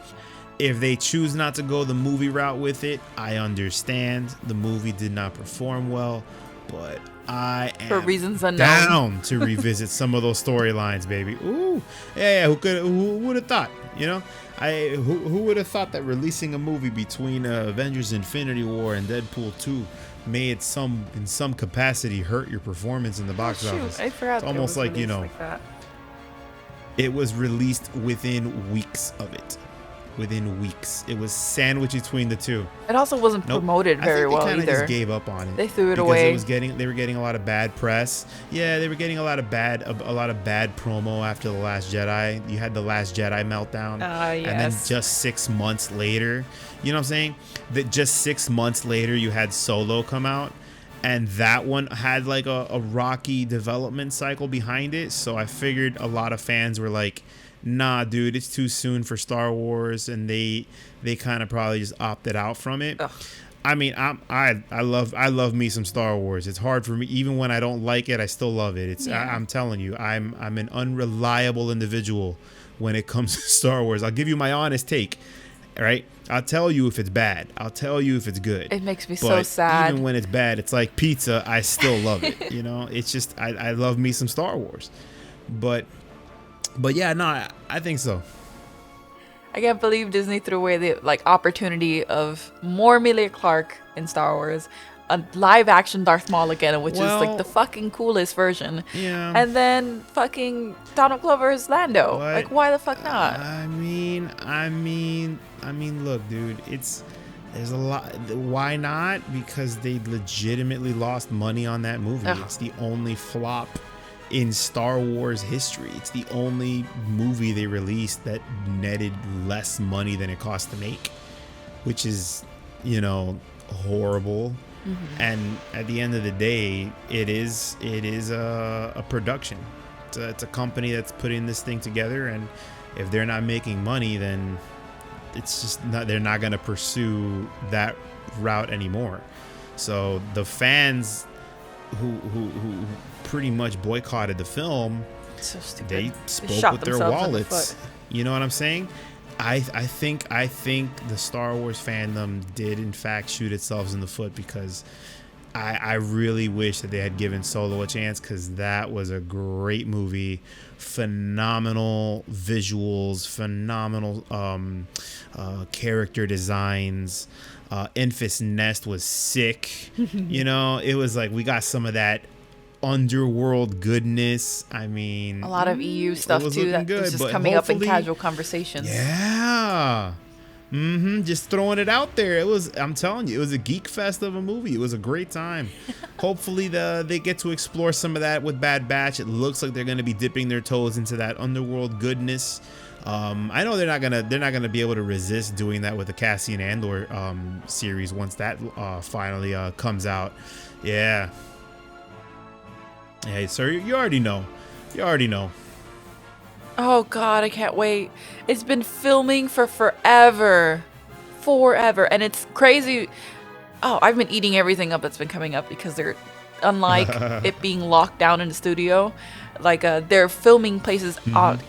if they choose not to go the movie route with it, I understand. The movie did not perform well, but I am For reasons unknown. down to revisit some of those storylines, baby. Ooh, yeah. Who would have thought? You know, who would have thought that releasing a movie between Avengers: Infinity War and Deadpool 2 may in some capacity hurt your performance in the box office? I forgot. It's almost like, you know, like that. it was released within weeks of it. Within weeks, it was sandwiched between the two. It also wasn't promoted very well I think they either. just gave up on it. They threw it because away. They were getting a lot of bad press. Yeah, they were getting a lot of bad promo after The Last Jedi. You had The Last Jedi meltdown. Yes. And then just 6 months later, you know what I'm saying? That just 6 months later, you had Solo come out. And that one had like a rocky development cycle behind it. So I figured a lot of fans were like, nah, dude, it's too soon for Star Wars, and they kind of probably just opted out from it. Ugh. I mean, I love me some Star Wars. It's hard for me, even when I don't like it, I still love it. I'm telling you, I'm an unreliable individual when it comes to Star Wars. I'll give you my honest take, right? I'll tell you if it's bad. I'll tell you if it's good. It makes me so sad. Even when it's bad, it's like pizza. I still love it. You know, it's just I love me some Star Wars, but yeah, no, I think so. I can't believe Disney threw away the opportunity of more Emilia Clarke in Star Wars, a live action Darth Maul again, which is like Well, the fucking coolest version. Yeah. And then fucking Donald Glover's Lando. What? Like, why the fuck not? I mean, look, dude, there's a lot. Why not? Because they legitimately lost money on that movie. Ugh. It's the only flop in Star Wars history. It's the only movie they released that netted less money than it cost to make, which is, horrible. Mm-hmm. And at the end of the day, it is a production. It's a company that's putting this thing together, and if they're not making money, then it's just not, they're not going to pursue that route anymore. So the fans who pretty much boycotted the film, So stupid. they shot spoke with their themselves in the wallets. foot. You know what I'm saying? I think the Star Wars fandom did in fact shoot itself in the foot, because I really wish that they had given Solo a chance, because that was a great movie, phenomenal visuals, phenomenal character designs. Enfys Nest was sick. It was like we got some of that underworld goodness. I mean, A lot of EU stuff it was too looking that good, was just but coming up in hopefully- casual conversations. Yeah. Just throwing it out there. I'm telling you, it was a geek fest of a movie. It was a great time. Hopefully they get to explore some of that with Bad Batch. It looks like they're going to be dipping their toes into that underworld goodness. I know they're not gonna be able to resist doing that with the Cassian Andor series once that finally comes out. Yeah. Hey, sir, you already know. Oh god, I can't wait. It's been filming for forever. And it's crazy. Oh, I've been eating everything up that's been coming up, because they're, unlike it being locked down in the studio, like they're filming places on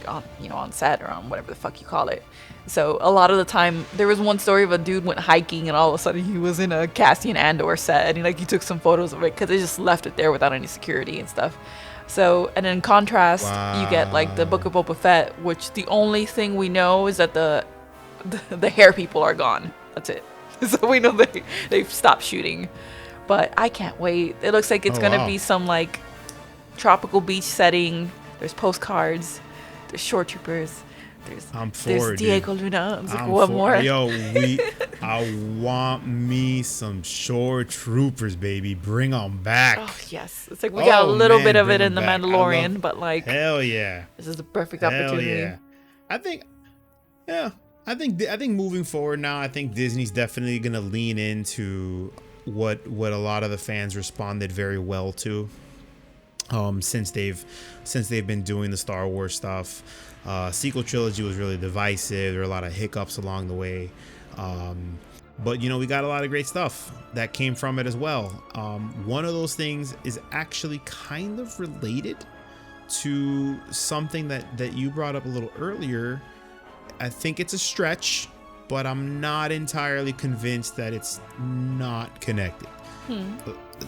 set, or on whatever the fuck you call it. So a lot of the time, there was one story of a dude went hiking and all of a sudden he was in a Cassian Andor set, and he took some photos of it because they just left it there without any security and stuff. So, and in contrast, you get like the Book of Boba Fett, which the only thing we know is that the hair people are gone. That's it. So we know they've stopped shooting. But I can't wait. It looks like it's gonna be some like tropical beach setting. There's postcards. There's shore troopers. There's Diego Luna. It's like, what more? Yo, I want me some shore troopers, baby. Bring them back. Oh yes, it's like we got a little bit of it in The back. Mandalorian, but like, hell yeah, this is the perfect hell opportunity. yeah. I think moving forward now, I think Disney's definitely gonna lean into what a lot of the fans responded very well to. Since they've been doing the Star Wars stuff. Sequel trilogy was really divisive. There were a lot of hiccups along the way. But we got a lot of great stuff that came from it as well. One of those things is actually kind of related to something that you brought up a little earlier. I think it's a stretch, but I'm not entirely convinced that it's not connected.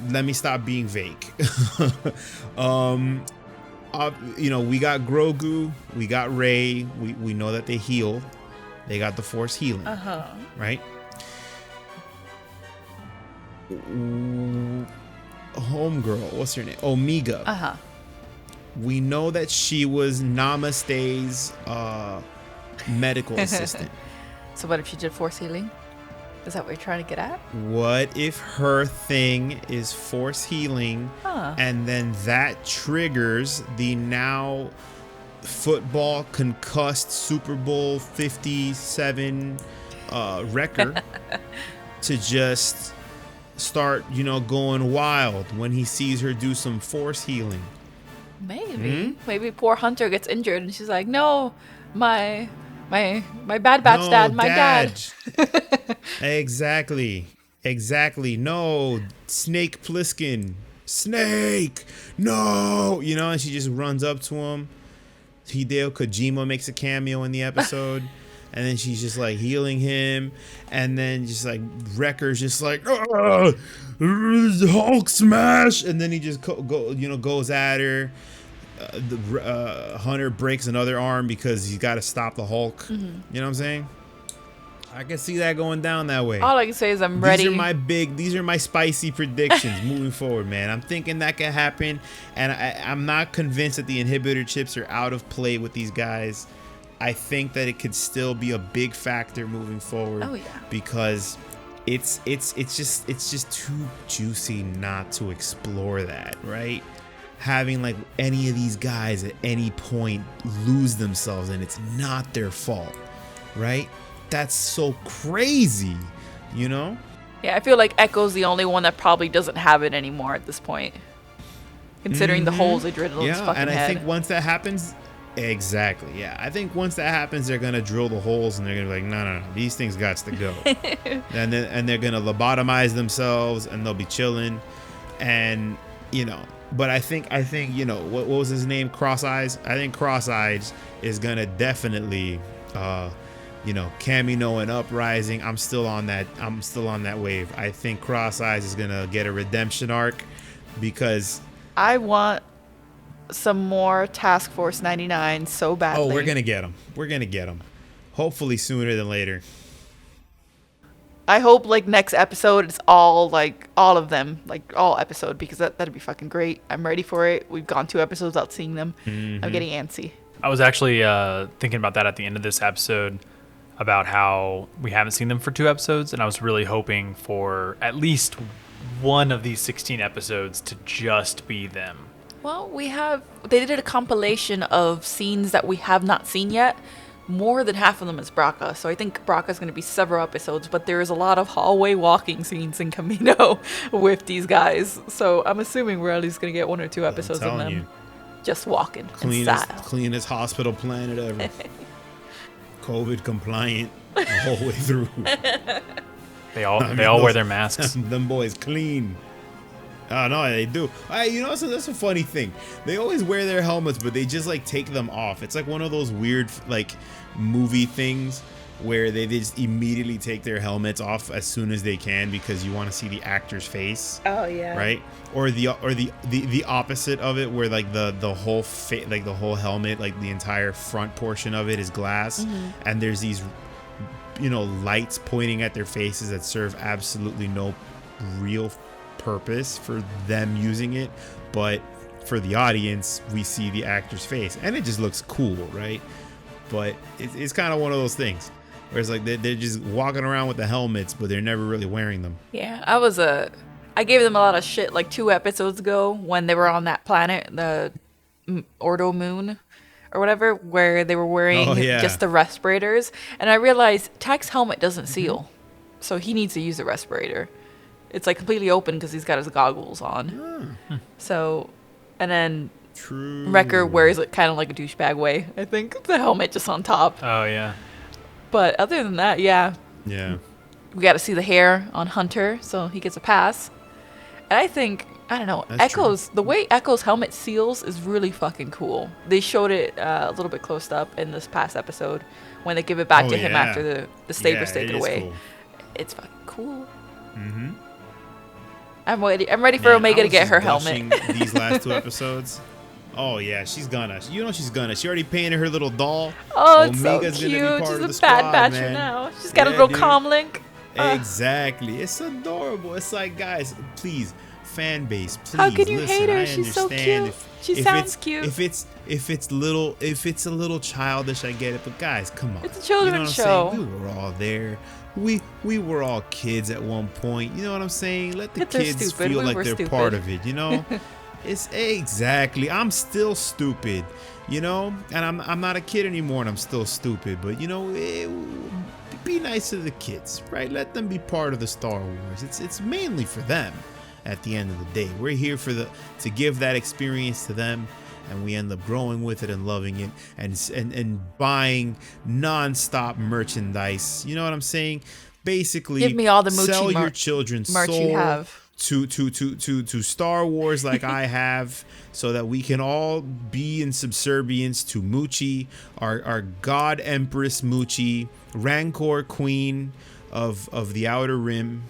Let me stop being vague. We got Grogu, we got Rey, we know that they heal. They got the Force healing. Right? Homegirl, what's her name? Omega. We know that she was Namaste's medical assistant. So what if she did Force healing? Is that what you're trying to get at? What if her thing is Force healing, and then that triggers the now football concussed Super Bowl 57 wrecker to just start, going wild when he sees her do some Force healing? Maybe. Maybe poor Hunter gets injured and she's like, no, my Bad Batch dad, my dad. Exactly. No, Snake Plissken. Snake! No! And she just runs up to him. Hideo Kojima makes a cameo in the episode. And then she's just like healing him. And then just like Wrecker's just like, Hulk smash! And then he just goes at her. Hunter breaks another arm because he's got to stop the Hulk. You know what I'm saying? I can see that going down that way. All I can say is I'm ready. These are my spicy predictions moving forward, man. I'm thinking that can happen, and I'm not convinced that the inhibitor chips are out of play with these guys. I think that it could still be a big factor moving forward. Oh yeah. Because it's just too juicy not to explore that, right? Having like any of these guys at any point lose themselves and it's not their fault, right? That's so crazy, you know? Yeah, I feel like Echo's the only one that probably doesn't have it anymore at this point, considering the holes they drilled in his fucking and I head. think once that happens, exactly, yeah. I think once that happens, they're gonna drill the holes and they're gonna be like, no, these things got to go, and they're gonna lobotomize themselves and they'll be chilling, and you know. But I think you know what was his name? Cross Eyes. I think Cross Eyes is gonna definitely. You know, Camino and Uprising. I'm still on that wave. I think Cross Eyes is gonna get a redemption arc because I want some more Task Force 99 so badly. Oh, we're gonna get them. Hopefully sooner than later. I hope like next episode it's all of them, like all episode, because that'd be fucking great. I'm ready for it. We've gone 2 episodes without seeing them. I'm getting antsy. I was actually thinking about that at the end of this episode, about how we haven't seen them for 2 episodes, and I was really hoping for at least one of these 16 episodes to just be them. Well, they did a compilation of scenes that we have not seen yet. More than half of them is Braca, so I think Braca's going to be several episodes, but there is a lot of hallway walking scenes in Camino with these guys, so I'm assuming we're at least going to get 1 or 2 episodes of them just walking in style. Cleanest hospital planet ever. COVID compliant the whole way through. They all wear their masks. Them boys clean. Oh no, they do. You know, so that's a funny thing. They always wear their helmets, but they just like take them off. It's like one of those weird like movie things where they just immediately take their helmets off as soon as they can because you want to see the actor's face. Oh yeah. Right? Or the opposite of it, where like the whole like the whole helmet, like the entire front portion of it is glass, and there's these, you know, lights pointing at their faces that serve absolutely no real purpose for them using it, but for the audience we see the actor's face and it just looks cool, right? But it's kind of one of those things where it's like they're just walking around with the helmets, but they're never really wearing them. Yeah, I gave them a lot of shit like 2 episodes ago when they were on that planet, the Ordo Moon or whatever, where they were wearing just the respirators, and I realized Tech's helmet doesn't seal, so he needs to use a respirator. It's like completely open because he's got his goggles on. So, and then Wrecker wears it kind of like a douchebag way. I think the helmet just on top. Oh yeah. But other than that, yeah. We got to see the hair on Hunter, so he gets a pass. And I think, I don't know, the way Echo's helmet seals is really fucking cool. They showed it a little bit close up in this past episode when they give it back to him after the Sabers take it away. Cool. It's fucking cool. I'm ready for Omega to get her helmet. These last 2 episodes. Oh yeah, she's gonna. You know she's gonna. She already painted her little doll. Oh, it's Omega's so cute. Gonna be part She's of the a squad, bad batcher man. now. She's got a little comm link. Exactly. It's adorable. It's like, guys, please, fan base, please. How can you listen, hate her? I She's so understand cute. She sounds cute. If it's a little childish, I get it. But guys, come on. It's a children's show. We were all there. We were all kids at one point. You know what I'm saying? Let the kids feel like they're part of it. You know. It's exactly. I'm still stupid, you know, and I'm not a kid anymore, and I'm still stupid. But you know, be nice to the kids, right? Let them be part of the Star Wars. It's mainly for them. At the end of the day, we're here to give that experience to them, and we end up growing with it and loving it, and buying nonstop merchandise. You know what I'm saying? Basically, give me all the sell your children's merch soul you have. To Star Wars like I have, so that we can all be in subservience to Muchi, our God Empress Muchi, Rancor Queen of the Outer Rim,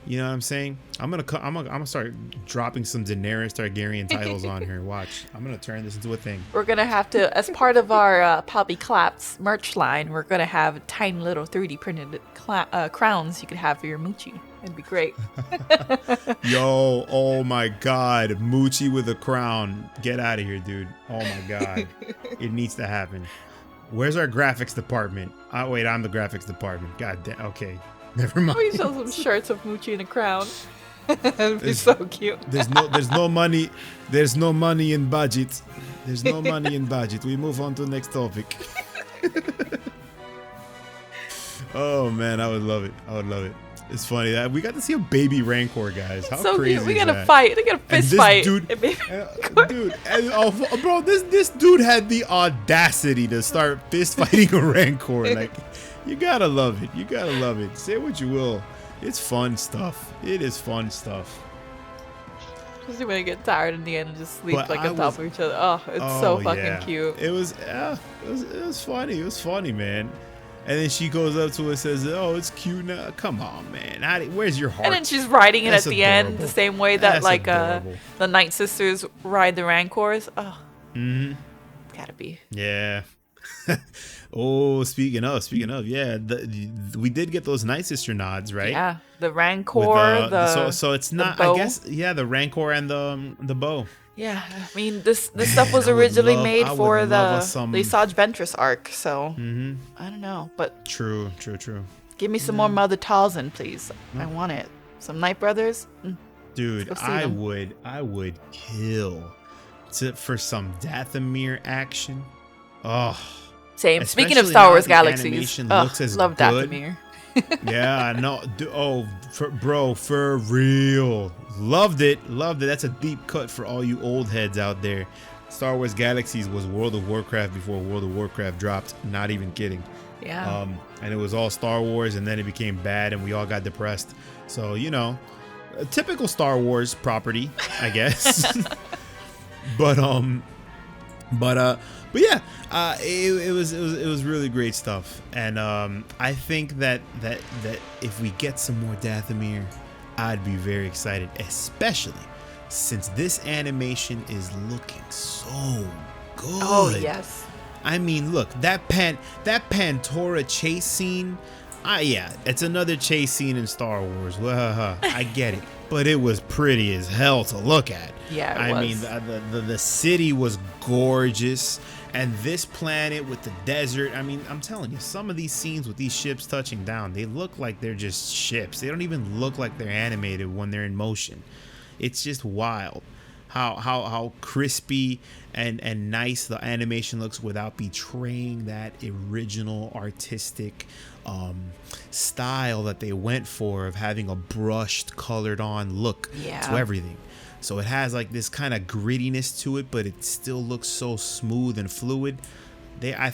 You know what I'm saying? I'm gonna start dropping some Daenerys Targaryen titles on her. Watch. I'm gonna turn this into a thing. We're gonna have to, as part of our Poppy Claps merch line, we're gonna have tiny little 3D printed crowns you could have for your Moochie. It'd be great. Yo, oh my God, Moochie with a crown. Get out of here, dude. Oh my God, it needs to happen. Where's our graphics department? Oh wait, I'm the graphics department. God damn. Okay. Never mind. We show some shirts of Moochie in a crown. It'd be so cute. There's no money. There's no money in budget. There's no money in budget. We move on to the next topic. Oh man, I would love it. I would love it. It's funny that we got to see a baby Rancor, guys. How so crazy cute. We is gotta that? fight. They gotta fist fight. Dude, bro, this dude had the audacity to start fist fighting a Rancor. Like, you gotta love it. You gotta love it. Say what you will. It's fun stuff. It is fun stuff. Especially when they get tired in the end and just sleep But like on top of each other. Oh, it's so fucking cute. It was funny. It was funny, man. And then she goes up to it and says, "Oh, it's cute now. Come on, man. Where's your heart?" And then she's riding it That's at the adorable. end the same way that That's the Night Sisters ride the Rancors. Oh, gotta be. Yeah. Oh, speaking of, yeah, we did get those Night Sister nods, right? Yeah, the Rancor, With, so it's not, bow. I guess, yeah, the Rancor and the bow. Yeah, I mean this stuff was originally made for the Asajj Ventress arc, so I don't know, but True. give me some more Mother Talzin, please. I want it. Some Night Brothers. Dude, Let's go see I them. would kill for some Dathomir action. Oh, Same. Speaking of especially Star now Wars the Galaxies, animation looks as love good. Dathomir. Yeah, I know. For real. Loved it. That's a deep cut for all you old heads out there. Star Wars Galaxies was World of Warcraft before World of Warcraft dropped. Not even kidding. Yeah. And it was all Star Wars, and then it became bad, and we all got depressed. So, you know, a typical Star Wars property, I guess. But yeah, it was really great stuff, and I think that if we get some more Dathomir, I'd be very excited, especially since this animation is looking so good. Oh yes. I mean, look, that Pantora chase scene. Yeah, it's another chase scene in Star Wars. Well, I get it, but it was pretty as hell to look at. Yeah, I mean, the city was gorgeous, and this planet with the desert. I mean, I'm telling you, some of these scenes with these ships touching down, they look like they're just ships. They don't even look like they're animated when they're in motion. It's just wild how crispy and nice the animation looks without betraying that original artistic style that they went for of having a brushed, colored on look to everything. So it has like this kind of grittiness to it, but it still looks so smooth and fluid. I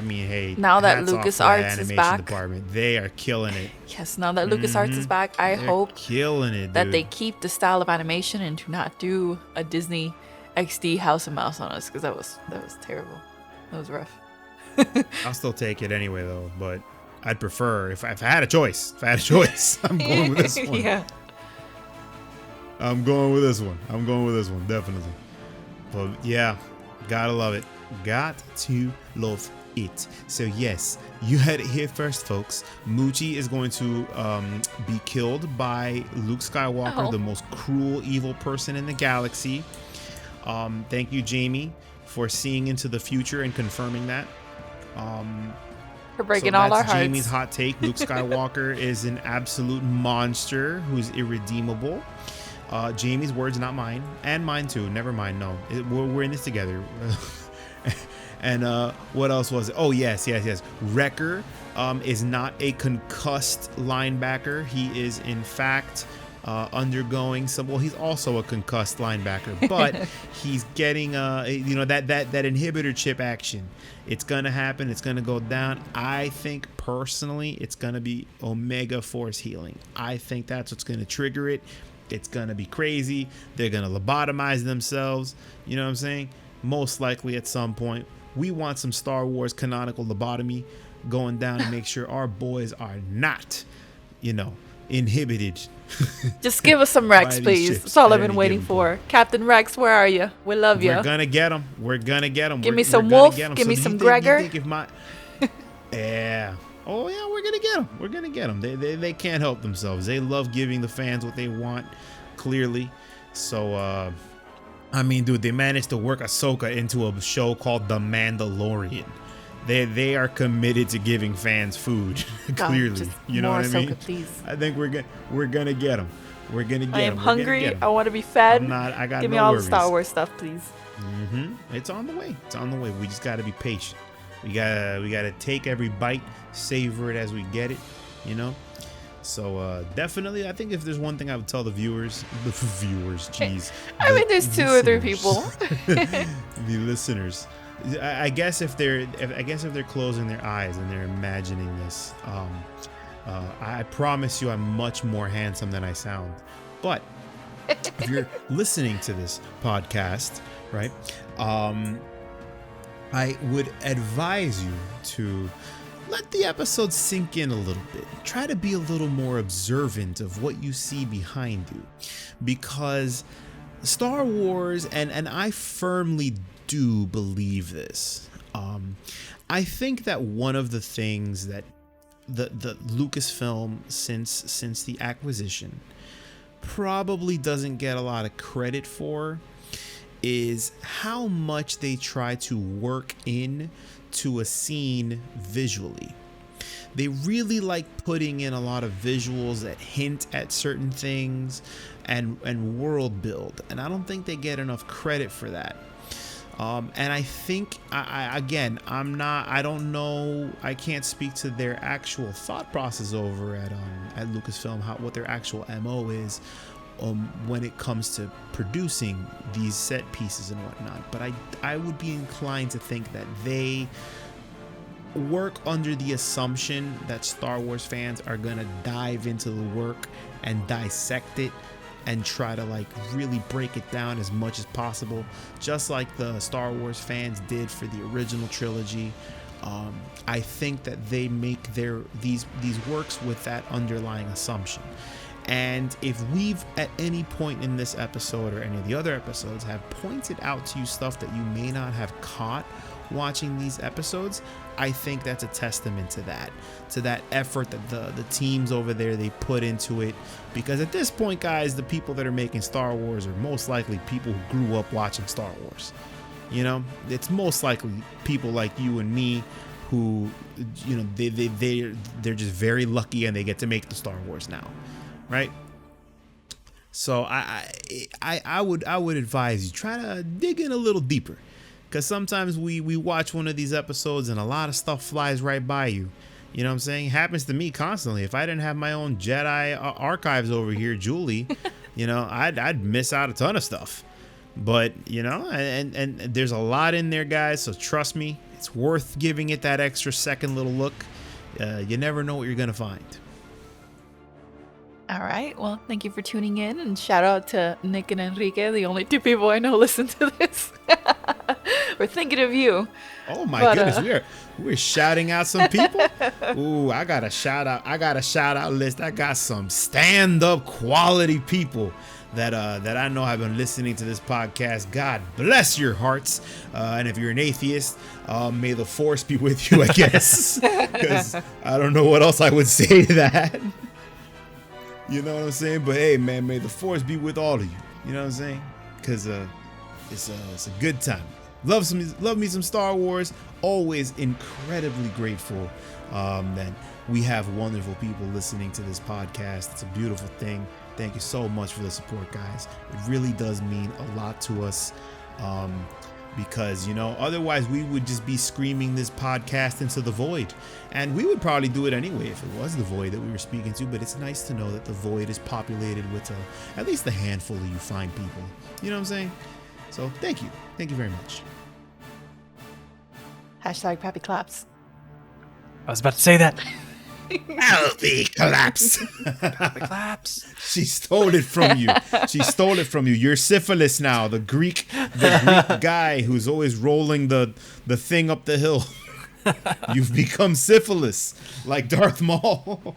mean, hey, now that hats off to LucasArts is back, department. They are killing it. Yes, now that LucasArts is back, I hope killing it, that dude. they keep the style of animation and do not do a Disney XD House of Mouse on us, because that was terrible. That was rough. I'll still take it anyway, though. But I'd prefer if I had a choice. I'm going with this one. Yeah. I'm going with this one, definitely. But yeah, gotta love it. Got to love it. So yes, you had it here first, folks. Moochie is going to be killed by Luke Skywalker, the most cruel, evil person in the galaxy. Thank you, Jamie, for seeing into the future and confirming that. For breaking all our hearts. Jamie's hot take. Luke Skywalker is an absolute monster who's irredeemable. Jamie's words, not mine, and mine too. Never mind. No, we're in this together. And what else was it? Oh yes. Wrecker is not a concussed linebacker. He is in fact undergoing some. Well, he's also a concussed linebacker, but he's getting that inhibitor chip action. It's gonna happen. It's gonna go down. I think personally, it's gonna be Omega Force healing. I think that's what's gonna trigger it. It's gonna be crazy. They're gonna lobotomize themselves. You know what I'm saying? Most likely at some point. We want some Star Wars canonical lobotomy going down to make sure our boys are not, inhibited. Just give us some Rex, Buy these please. chips That's all at I've been any waiting given for. Captain Rex, where are you? We love you. We're gonna get them. We're gonna get them. Give me We're some gonna Wolf. get 'em. Give So me do you some think- Gregor. You think if my yeah. Oh yeah, we're gonna get them. We're gonna get them. They can't help themselves. They love giving the fans what they want. Clearly, so I mean, dude, they managed to work Ahsoka into a show called The Mandalorian. They are committed to giving fans food. Clearly, just you know more what I mean. Ahsoka, please. I think we're gonna get them. We're gonna get I am them. hungry. I want to be fed. I got Give me no all worries. the Star Wars stuff, please. It's on the way. It's on the way. We just gotta be patient. We gotta take every bite, savor it as we get it, you know. So definitely, I think if there's one thing I would tell the viewers, jeez. I mean, there's 2 or 3 people. The listeners. I guess if they're closing their eyes and they're imagining this, I promise you, I'm much more handsome than I sound. But if you're listening to this podcast, right? I would advise you to let the episode sink in a little bit. Try to be a little more observant of what you see behind you, because Star Wars, and I firmly do believe this. I think that one of the things that the Lucasfilm since the acquisition probably doesn't get a lot of credit for is how much they try to work in to a scene visually. They really like putting in a lot of visuals that hint at certain things and world build, and I don't think they get enough credit for that. And I think I don't know, I can't speak to their actual thought process over at Lucasfilm, what their actual MO is when it comes to producing these set pieces and whatnot, but I would be inclined to think that they work under the assumption that Star Wars fans are gonna dive into the work and dissect it and try to like really break it down as much as possible, just like the Star Wars fans did for the original trilogy. I think that they make these works with that underlying assumption. And if we've at any point in this episode or any of the other episodes have pointed out to you stuff that you may not have caught watching these episodes, I think that's a testament to that effort that the teams over there, they put into it. Because at this point, guys, the people that are making Star Wars are most likely people who grew up watching Star Wars. You know, it's most likely people like you and me who, you know, they're just very lucky and they get to make the Star Wars now, right? So I would advise you try to dig in a little deeper, because sometimes we watch one of these episodes and a lot of stuff flies right by you. You know what I'm saying? It happens to me constantly. If I didn't have my own Jedi archives over here, Julie, you know, I'd miss out a ton of stuff. But, you know, and there's a lot in there, guys. So trust me, it's worth giving it that extra second little look. You never know what you're going to find. All right. Well, thank you for tuning in, and shout out to Nick and Enrique, the only 2 people I know listen to this. We're thinking of you. Oh my goodness, we're shouting out some people. Ooh, I got a shout out list. I got some stand-up quality people that I know have been listening to this podcast. God bless your hearts. And if you're an atheist, may the force be with you, I guess. Because I don't know what else I would say to that. You know what I'm saying? But hey, man, may the force be with all of you. You know what I'm saying? Because it's a good time. Love me some Star Wars. Always incredibly grateful that we have wonderful people listening to this podcast. It's a beautiful thing. Thank you so much for the support, guys. It really does mean a lot to us. Because, you know, otherwise we would just be screaming this podcast into the void. And we would probably do it anyway if it was the void that we were speaking to. But it's nice to know that the void is populated with at least a handful of you fine people. You know what I'm saying? So thank you. Thank you very much. Hashtag Pappy Claps. I was about to say that. Alfie collapse. Claps. She stole it from you. You're syphilis now. The Greek guy who's always rolling the thing up the hill. You've become syphilis, like Darth Maul.